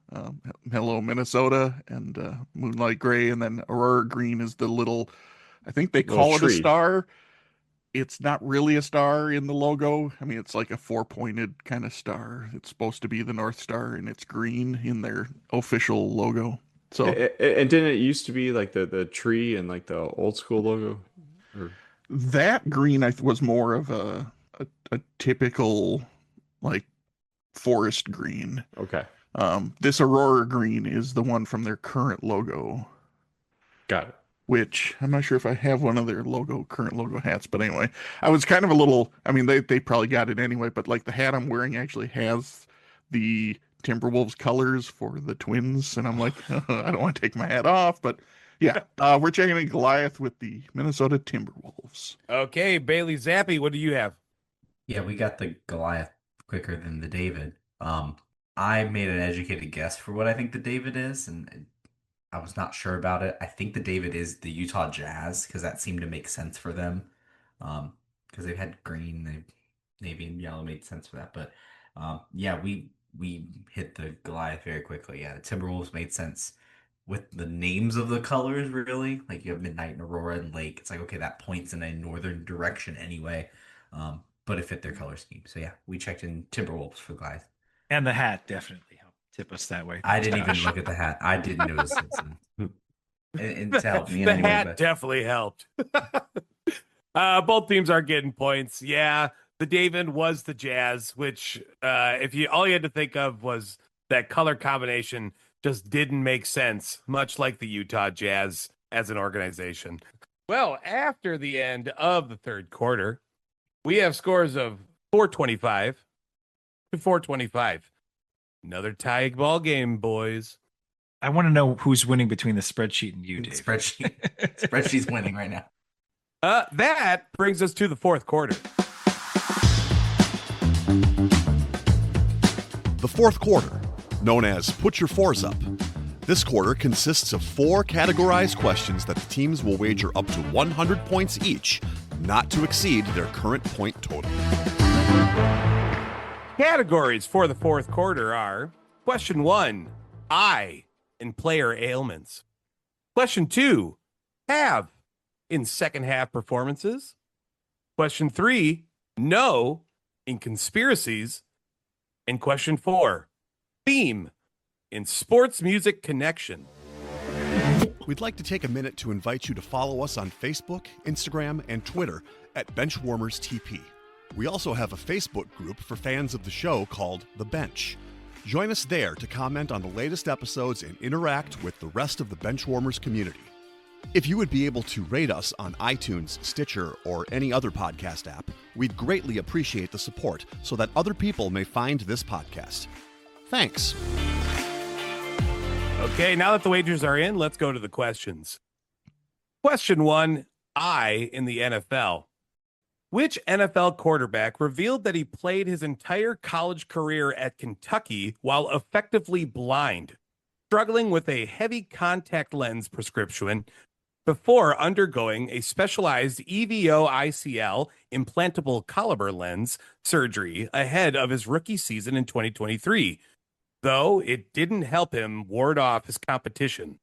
hello Minnesota, and moonlight gray, and then aurora green is the little, I think they Little call it a tree. star. It's not really a star in the logo. I mean, it's like a 4-pointed kind of star. It's supposed to be the North Star, and it's green in their official logo. So And didn't it used to be like the tree and like the old school logo? that green was more of a typical like forest green. Okay, This aurora green is the one from their current logo, got it. which I'm not sure if I have one of their current logo hats, but anyway, I was kind of a little, I mean, they probably got it anyway, but like the hat I'm wearing actually has the Timberwolves colors for the Twins, and I'm like, I don't want to take my hat off, but yeah, we're checking in Goliath with the Minnesota Timberwolves. Okay, Bailey Zappi, what do you have? Yeah, we got the Goliath quicker than the David. I made an educated guess for what I think the David is, and I was not sure about it. I think the David is the Utah Jazz because that seemed to make sense for them. Because they've had green, navy, and yellow made sense for that. But yeah, we hit the Goliath very quickly. Yeah, the Timberwolves made sense with the names of the colors, really. Like you have Midnight and Aurora and Lake. It's like, okay, that points in a northern direction anyway. But it fit their color scheme. So yeah, we checked in Timberwolves for Goliath. And the hat definitely helped tip us that way. I didn't even look at the hat. I didn't notice it. And to help me in The any way, hat but definitely helped. Both teams are getting points. Yeah, the David was the Jazz, which all you had to think of was that color combination just didn't make sense, much like the Utah Jazz as an organization. Well, after the end of the third quarter, we have scores of 425 to 425. Another tie ball game, boys. I want to know who's winning between the spreadsheet and you, Dave. Spreadsheet's winning right now. That brings us to the fourth quarter. The fourth quarter, known as Put Your Fours Up. This quarter consists of 4 categorized questions that the teams will wager up to 100 points each, not to exceed their current point total. Categories for the fourth quarter are: question 1, I in player ailments. Question 2, have in second half performances. Question 3, no in conspiracies. And question 4, theme in sports music connection. We'd like to take a minute to invite you to follow us on Facebook, Instagram, and Twitter at BenchwarmersTP. We also have a Facebook group for fans of the show called The Bench. Join us there to comment on the latest episodes and interact with the rest of the Benchwarmers community. If you would be able to rate us on iTunes, Stitcher, or any other podcast app, we'd greatly appreciate the support so that other people may find this podcast. Thanks. Okay, now that the wagers are in, let's go to the questions. Question 1, I in the NFL. Which NFL quarterback revealed that he played his entire college career at Kentucky while effectively blind, struggling with a heavy contact lens prescription before undergoing a specialized EVO ICL implantable caliber lens surgery ahead of his rookie season in 2023, though it didn't help him ward off his competition?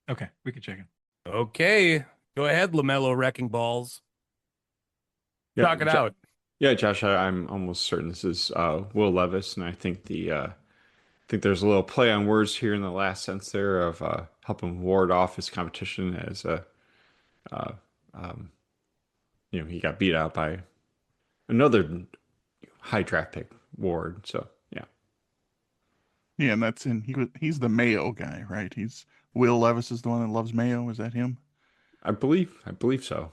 Okay, we can check it. Okay, go ahead, LaMelo Wrecking Balls. Talk it out. Yeah, Josh, I'm almost certain this is Will Levis, and I think there's a little play on words here in the last sentence there of helping ward off his competition as he got beat out by another high draft pick, Ward. So Yeah, and he's the Mayo guy, right? Will Levis is the one that loves Mayo. Is that him? I believe so.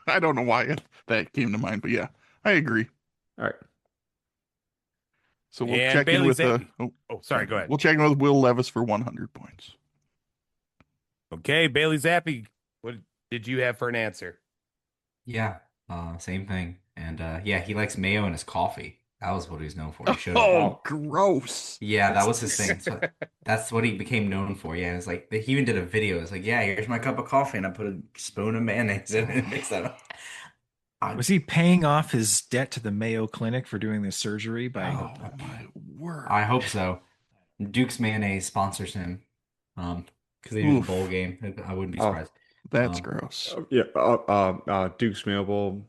I don't know why that came to mind, but yeah, I agree. All right. So we'll check in with go ahead. We'll check in with Will Levis for 100 points. Okay, Bailey Zappi, what did you have for an answer? Yeah, same thing. And yeah, he likes mayo in his coffee. That was what he was known for. He showed Oh, gross. Yeah, that was his thing. So that's what he became known for. Yeah, it's like he even did a video. It's like, yeah, here's my cup of coffee, and I put a spoon of mayonnaise in it and mix that up. Was he paying off his debt to the Mayo Clinic for doing this surgery by? Oh my word! I hope so. Duke's mayonnaise sponsors him, because they do the bowl game. I wouldn't be surprised. That's gross. Duke's Mayo Bowl.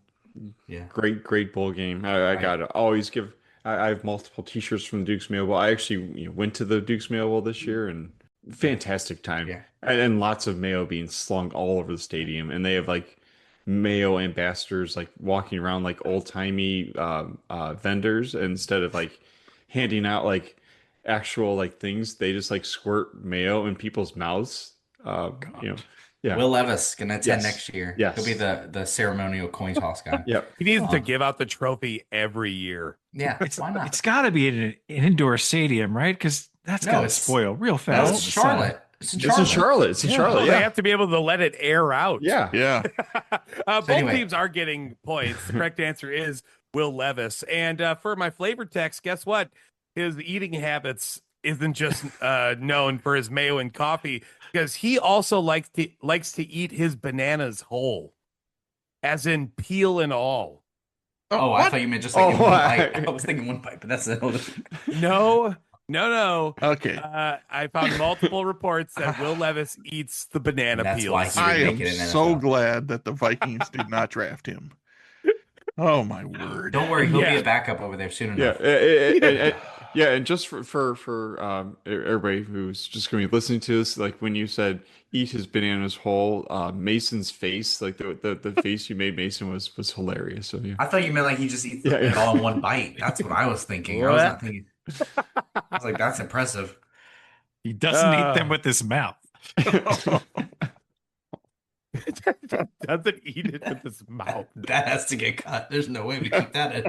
Yeah, great bowl game. I gotta always give. I have multiple T-shirts from the Duke's Mayo Bowl. I actually went to the Duke's Mayo Bowl this year, and fantastic time. Yeah, and lots of mayo being slung all over the stadium, and they have like mayo ambassadors like walking around like old timey vendors, instead of like handing out like actual like things. They just like squirt mayo in people's mouths. Yeah. Will Levis gonna attend next year. Yes. He'll be the ceremonial coin toss guy. Yep. He needs to give out the trophy every year. Yeah, why not? It's got to be in an indoor stadium, right? Because that's gonna spoil real fast. It's Charlotte. It's in Charlotte. They have to be able to let it air out. Yeah. Both teams are getting points. The correct answer is Will Levis. And for my flavor text, guess what? His eating habits isn't just known for his mayo and coffee, because he also likes to eat his bananas whole, as in peel and all. Oh, I thought you meant just like one bite. I was thinking one bite, but that's No. Okay. I found multiple reports that Will Levis eats the banana peels. I am so glad that the Vikings did not draft him. Oh my word! Don't worry, he'll be a backup over there soon enough. Yeah, and just for everybody who's just going to be listening to this, like when you said eat his bananas whole, Mason's face, like the face you made Mason was hilarious. So yeah. I thought you meant like he just eats it all in one bite. That's what I was thinking. I was not thinking. I was like, that's impressive. He doesn't eat them with his mouth. Doesn't eat it with his mouth. That has to get cut. There's no way we keep that in.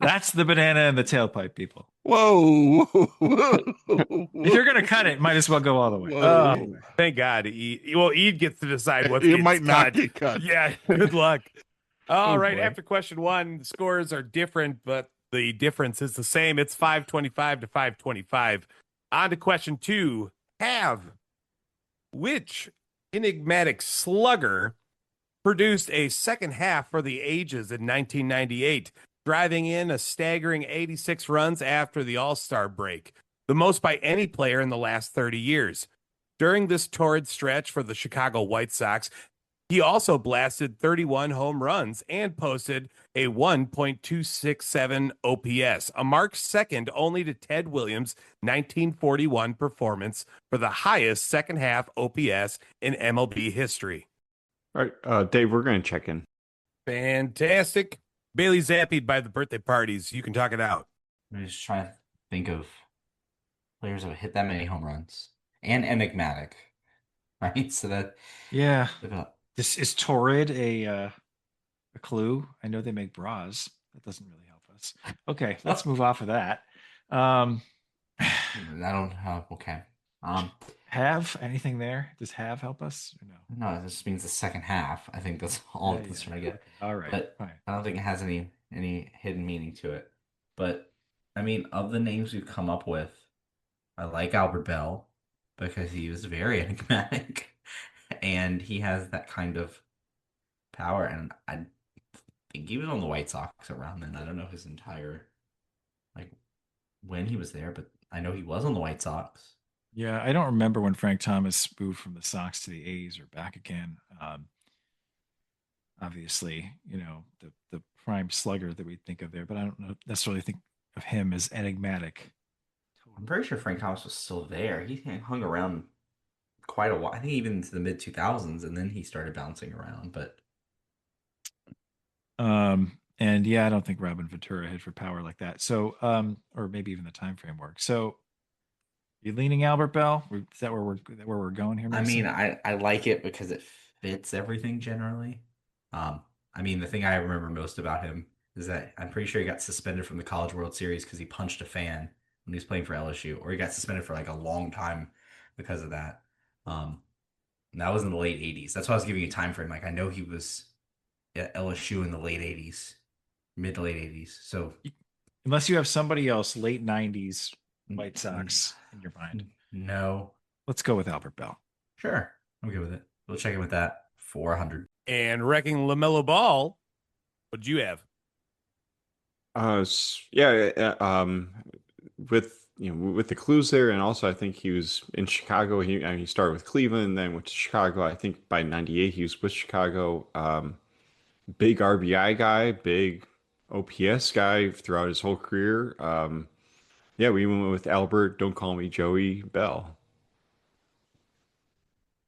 That's the banana in the tailpipe, people. Whoa. If you're going to cut it, might as well go all the way. Oh, thank God. Ede gets to decide what It might not get cut. Yeah, good luck. All Oh, right, boy. after question 1, the scores are different, but the difference is the same. It's 525 to 525. On to question 2. Which enigmatic slugger produced a second half for the ages in 1998, driving in a staggering 86 runs after the All-Star break, the most by any player in the last 30 years. During this torrid stretch for the Chicago White Sox, he also blasted 31 home runs and posted a 1.267 OPS, a mark second only to Ted Williams' 1941 performance for the highest second half OPS in MLB history. All right, Dave, we're going to check in. Fantastic. Bailey Zappied by the birthday parties. You can talk it out. I'm just trying to think of players that have hit that many home runs and enigmatic, right? So that Yeah. This is torrid a clue. I know they make bras. That doesn't really help us. Okay, let's move off of that. I don't have okay. Have anything there? Does have help us or no? No, this means the second half. I think that's all it's trying to get. Okay. All right. But Fine. I don't think it has any hidden meaning to it. But I mean, of the names we've come up with, I like Albert Bell because he was very enigmatic and he has that kind of power. And I think he was on the White Sox around then. I don't know his entire like when he was there, but I know he was on the White Sox. Yeah, I don't remember when Frank Thomas moved from the Sox to the A's or back again. Obviously, the prime slugger that we think of there, but I don't necessarily think of him as enigmatic. I'm pretty sure Frank Thomas was still there. He hung around quite a while. I think even into the mid 2000s, and then he started bouncing around. But and yeah, I don't think Robin Ventura hit for power like that. So, or maybe even the time frame work. So, you leaning Albert Bell? Is that where we're going here, I Mason? mean, I like it because it fits everything generally. I mean, the thing I remember most about him is that I'm pretty sure he got suspended from the College World Series because he punched a fan when he was playing for LSU, or he got suspended for like a long time because of that. And that was in the late 80s. That's why I was giving you a time frame. Like I know he was at LSU in the late 80s, mid to late 80s. So unless you have somebody else, late 90s White Sox in your mind. No. Let's go with Albert Bell. Sure. I'm good with it. We'll check in with that. 400. And wrecking LaMelo Ball, what'd you have? With the clues there, and also I think he was in Chicago. He started with Cleveland, then went to Chicago. I think by '98 he was with Chicago. Big RBI guy, big OPS guy throughout his whole career. Yeah, we went with Albert. Don't call me Joey Bell.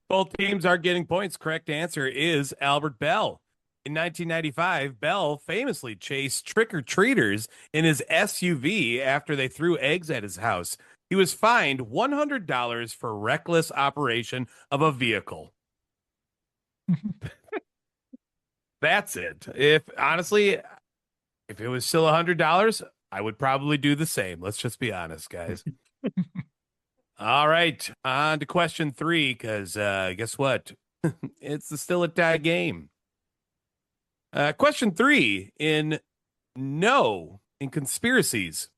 Both teams are getting points. Correct answer is Albert Bell. In 1995, Bell famously chased trick-or-treaters in his SUV after they threw eggs at his house. He was fined $100 for reckless operation of a vehicle. That's it. If it was still $100, I would probably do the same. Let's just be honest, guys. All right, on to question 3, because guess what? It's still a tie game. Question 3 in conspiracies.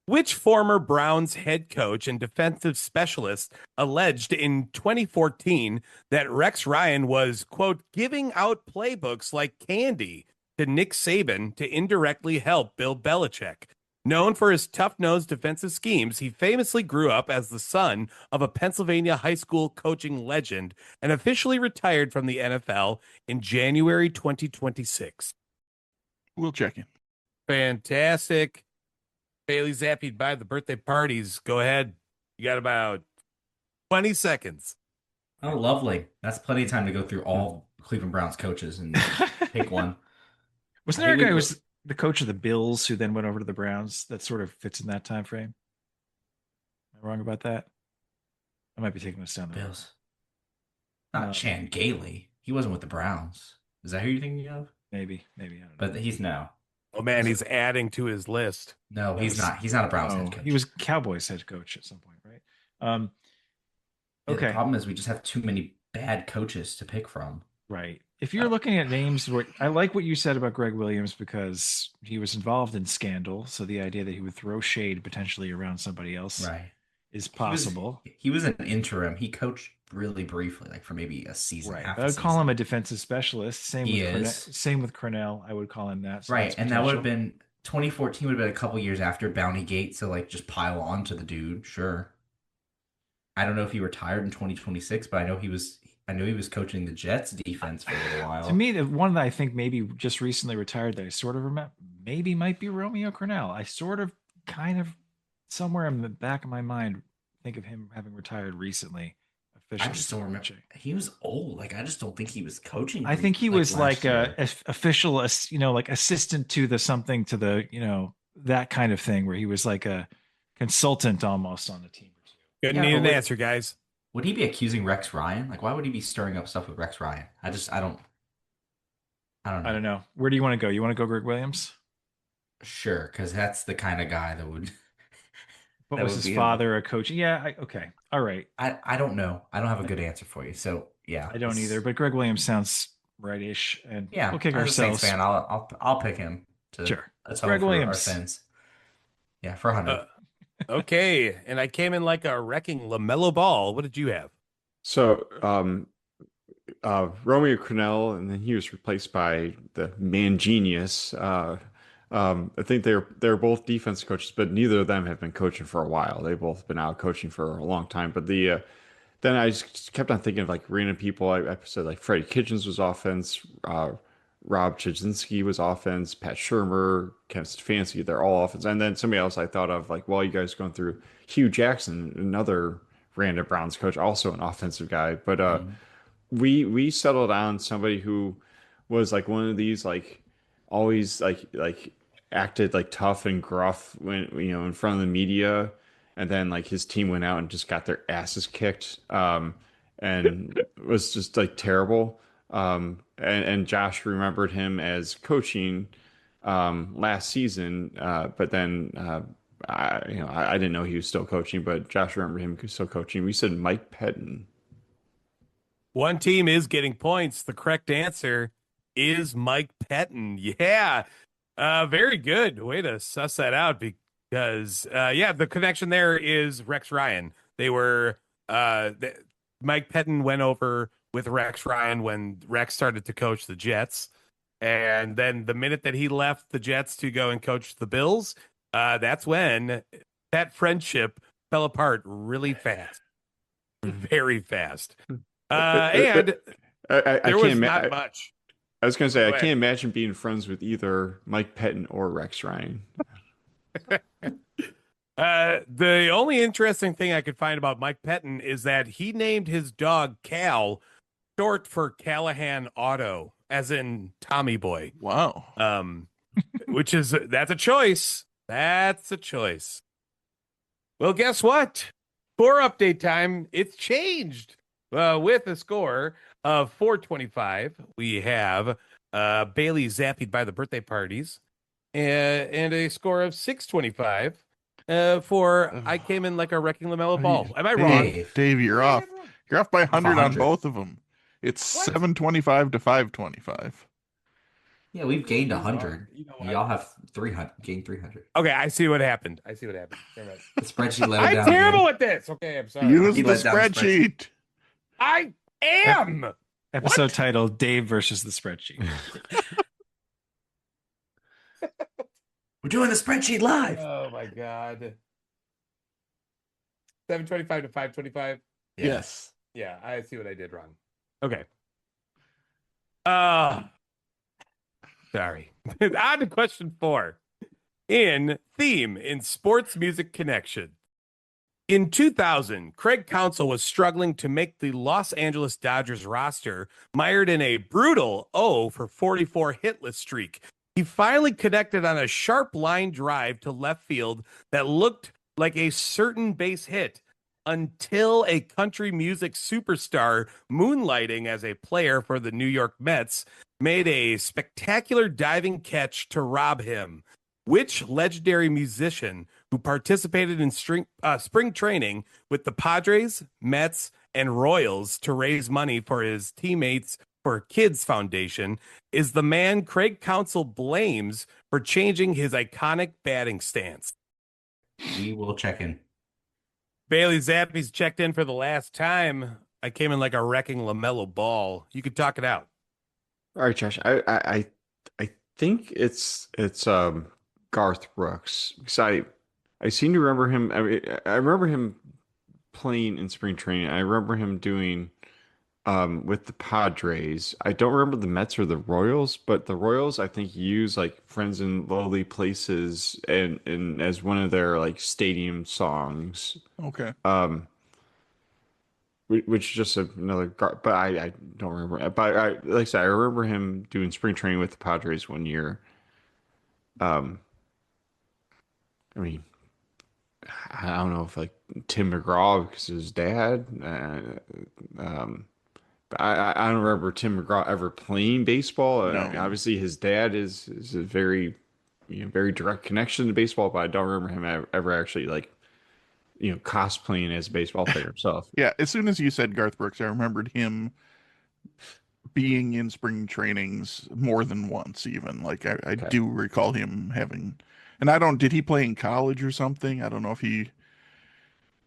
Which former Browns head coach and defensive specialist alleged in 2014 that Rex Ryan was, quote, giving out playbooks like candy to Nick Saban to indirectly help Bill Belichick? Known for his tough-nosed defensive schemes, he famously grew up as the son of a Pennsylvania high school coaching legend and officially retired from the NFL in January 2026. We'll check in. Fantastic. Bailey Zappied by the birthday parties. Go ahead. You got about 20 seconds. Oh, lovely. That's plenty of time to go through all Cleveland Browns coaches and pick one. Wasn't there a guy who was the coach of the Bills who then went over to the Browns? That sort of fits in that time frame. Am I wrong about that? I might be taking this down the road. Bills. Not Chan Gailey. He wasn't with the Browns. Is that who you're thinking of? Maybe. I don't know. But he's no. Oh man, he's adding to his list. No, he's not. He's not a Browns head coach. He was Cowboys head coach at some point, right? Yeah, Okay. the problem is we just have too many bad coaches to pick from. Right. If you're looking at names, I like what you said about Greg Williams because he was involved in scandal. So the idea that he would throw shade potentially around somebody else is possible. He was an interim. He coached really briefly, like for maybe a season. Right. Half I would call him a defensive specialist. Same with Cornell. I would call him that. So right. And that would have been 2014 would have been a couple years after Bounty Gate. So like just pile on to the dude. Sure. I don't know if he retired in 2026, but I know he was coaching the Jets defense for a little while. To me, the one that I think maybe just recently retired that I sort of remember maybe might be Romeo Cornell. I sort of kind of somewhere in the back of my mind think of him having retired recently. I just don't remember. He was old. Like I just don't think he was coaching. I think he was like a official, like assistant to the something to the, that kind of thing where he was like a consultant almost on the team. Couldn't need an answer, guys. Would he be accusing Rex Ryan? Like, why would he be stirring up stuff with Rex Ryan? I don't know. Where do you want to go? You want to go Greg Williams? Sure, because that's the kind of guy that would. What was his father a coach? Yeah. Okay. All right. I don't know. I don't have a good answer for you. So yeah, I don't either. But Greg Williams sounds right-ish, and yeah, we'll kick I'm ourselves. A Saints fan. I'll pick him to sure. Greg Williams. Our sins. Yeah, for 100. Okay, and I came in like a wrecking LaMelo Ball. What did you have? So, Romeo Cornell, and then he was replaced by the man genius. I think they're both defense coaches, but neither of them have been coaching for a while. They've both been out coaching for a long time. But then I just kept on thinking of like random people. I said like Freddie Kitchens was offense. Rob Chudzinski was offense, Pat Shurmur, Ken Stefanski, they're all offense. And then somebody else I thought of, like, well, you guys going through Hugh Jackson, another random Browns coach, also an offensive guy. But we settled on somebody who was like one of these, like, always like acted like tough and gruff when, in front of the media. And then like his team went out and just got their asses kicked and was just like terrible. And Josh remembered him as coaching last season, but then I didn't know he was still coaching, but Josh remembered him still coaching. We said Mike Pettin. One team is getting points. The correct answer is Mike Pettin. Yeah, very good way to suss that out because the connection there is Rex Ryan. They were Mike Pettin went over with Rex Ryan when Rex started to coach the Jets. And then the minute that he left the Jets to go and coach the Bills, that's when that friendship fell apart really fast. Very fast. And there was not much. I was going to say, I can't imagine being friends with either Mike Pettin or Rex Ryan. The only interesting thing I could find about Mike Pettin is that he named his dog Cal short for Callahan Auto, as in Tommy Boy. Wow. That's a choice. That's a choice. Well, guess what? Score update time. It's changed. With a score of 425, we have Bailey zapped by the birthday parties, and a score of 625 for I came in like a wrecking LaMelo Ball. Am I wrong? Dave, you're off. You're off by 100 on both of them. It's 725 to 525. Yeah, we've gained 100. Y'all have 300. Gained 300. Okay, I see what happened. The spreadsheet let it down. I'm terrible at this. Okay, I'm sorry. Use the spreadsheet. I am. Episode title: Dave versus the spreadsheet. We're doing the spreadsheet live. Oh my god. 725 to 525. Yes. Yeah, I see what I did wrong. Okay. Sorry. On to question 4. In sports music connection. In 2000, Craig Counsell was struggling to make the Los Angeles Dodgers roster, mired in a brutal 0-for-44 hitless streak. He finally connected on a sharp line drive to left field that looked like a certain base hit. until a country music superstar moonlighting as a player for the New York Mets made a spectacular diving catch to rob him. Which legendary musician who participated in spring training with the Padres, Mets, and Royals to raise money for his teammates for Kids Foundation is the man Craig Counsell blames for changing his iconic batting stance? We will check in. Bailey Zappi's checked in for the last time. I came in like a wrecking LaMelo Ball. You could talk it out. All right, Josh. I think it's Garth Brooks because I seem to remember him. I remember him playing in spring training. I remember him doing with the Padres. I don't remember the Mets or the Royals, but the Royals I think use like "Friends in Lowly Places" and as one of their like stadium songs. Okay. Which is just another, but I don't remember. But like I said, I remember him doing spring training with the Padres one year. I mean, I don't know if like Tim McGraw because his dad. But I don't remember Tim McGraw ever playing baseball. No. I mean, obviously, his dad is a very very direct connection to baseball, but I don't remember him ever actually like cosplaying as a baseball player himself. Yeah, as soon as you said Garth Brooks, I remembered him being in spring trainings more than once, even. Like I Okay. do recall him having, and I don't, did he play in college or something? I don't know if he.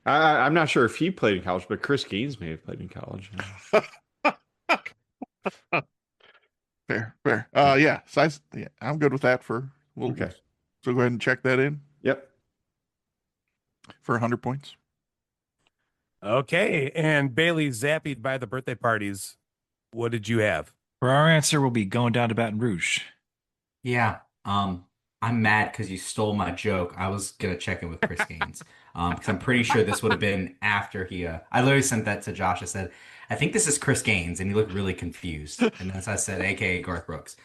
I'm not sure if he played in college, but Chris Gaines may have played in college. Fair, fair. Yeah, yeah, I'm good with that Okay. So go ahead and check that in Yep. for 100 points. Okay. And Bailey Zappied by the birthday parties. What did you have? For our answer, we'll be going down to Baton Rouge. Yeah. I'm mad because you stole my joke. I was gonna check in with Chris Gaines. Because I'm pretty sure this would have been after he I literally sent that to Josh. I said, I think this is Chris Gaines, and he looked really confused. And then I said, AKA Garth Brooks.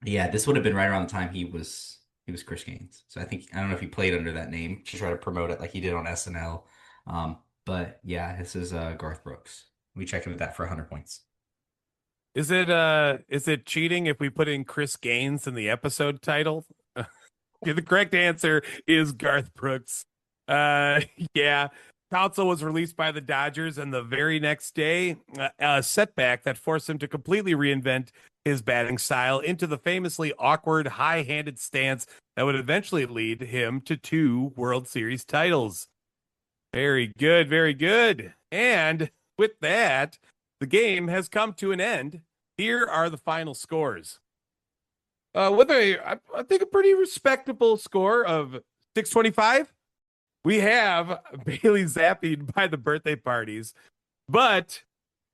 Yeah, this would have been right around the time he was Chris Gaines. So I don't know if he played under that name to try to promote it like he did on SNL. But yeah, this is Garth Brooks. We checked in with that for 100 points. Is it cheating if we put in Chris Gaines in the episode title? The correct answer is Garth Brooks. Yeah. Counsell was released by the Dodgers, and the very next day, a setback that forced him to completely reinvent his batting style into the famously awkward, high-handed stance that would eventually lead him to 2 World Series titles. Very good, very good. And with that, the game has come to an end. Here are the final scores. With I think a pretty respectable score of 625, we have Bailey Zappied by the birthday parties. But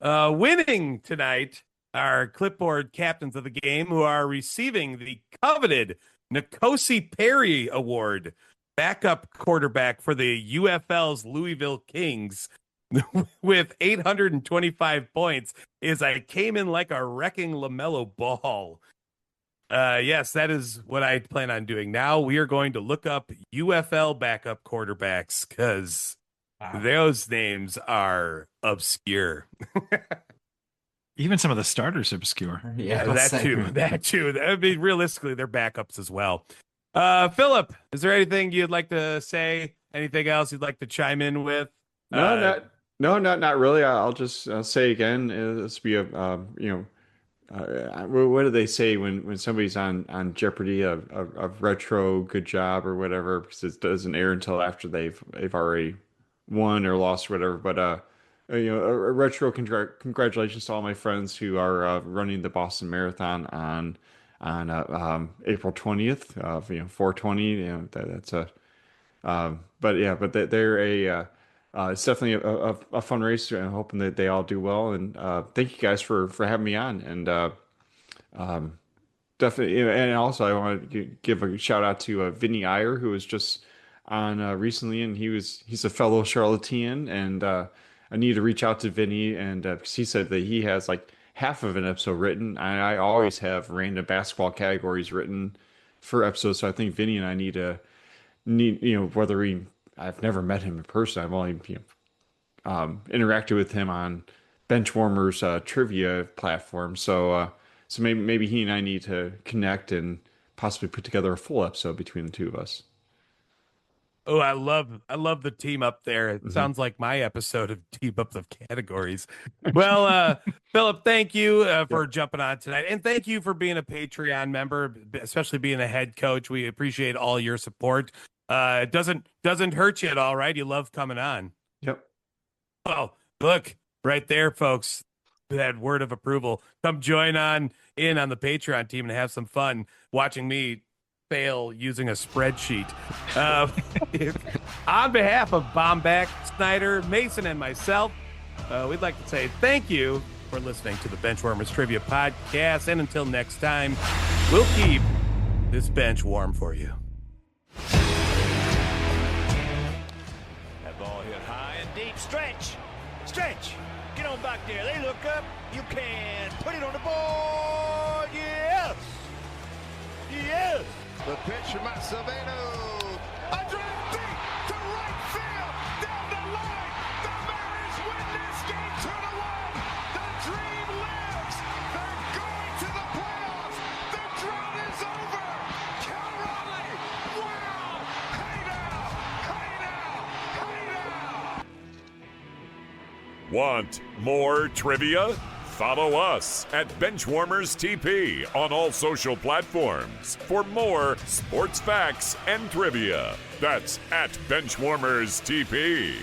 winning tonight are clipboard captains of the game, who are receiving the coveted Nkosi Perry Award, backup quarterback for the UFL's Louisville Kings, with 825 points, is I came in like a wrecking LaMelo Ball. Yes, that is what I plan on doing. Now we are going to look up UFL backup quarterbacks because those names are obscure. Even some of the starters are obscure. Yeah, that too. I mean, realistically, they're backups as well. Philip, is there anything you'd like to say? Anything else you'd like to chime in with? Not really. I'll just say again, this be a what do they say when somebody's on Jeopardy of retro good job or whatever, because it doesn't air until after they've already won or lost or whatever. But a retro congratulations to all my friends who are running the Boston Marathon on April 20th of 420. That's a but they're a it's definitely a fun race. I'm hoping that they all do well. And thank you guys for having me on. And definitely, and also I want to give a shout out to Vinny Iyer, who was just on recently, and he's a fellow Charlatan. And I need to reach out to Vinny, and because he said that he has like half of an episode written. I always have random basketball categories written for episodes, so I think Vinny and I need whether we I've never met him in person. I've only interacted with him on Benchwarmers trivia platform. So maybe he and I need to connect and possibly put together a full episode between the two of us. Oh, I love the team up there. It sounds like my episode of Team Up of Categories. Well, Philip, thank you for jumping on tonight, and thank you for being a Patreon member, especially being a head coach. We appreciate all your support. It doesn't hurt you at all, right? You love coming on. Yep. Oh, look right there, folks. That word of approval. Come join in on the Patreon team and have some fun watching me fail using a spreadsheet. On behalf of Bohmbach, Snyder, Mason, and myself, we'd like to say thank you for listening to the Benchwarmers Trivia Podcast. And until next time, we'll keep this bench warm for you. That ball hit high and deep. Stretch. Get on back there. They look up. You can put it on the board. Yes. The pitch from Matt Silvano. A drive deep to right field. Down the line. The Mariners win this game 2-1. The dream lives. They're going to the playoffs. The drought is over. Cal Raleigh. Wow. Hey now. Want more trivia? Follow us at Benchwarmers TP on all social platforms for more sports facts and trivia. That's at Benchwarmers TP.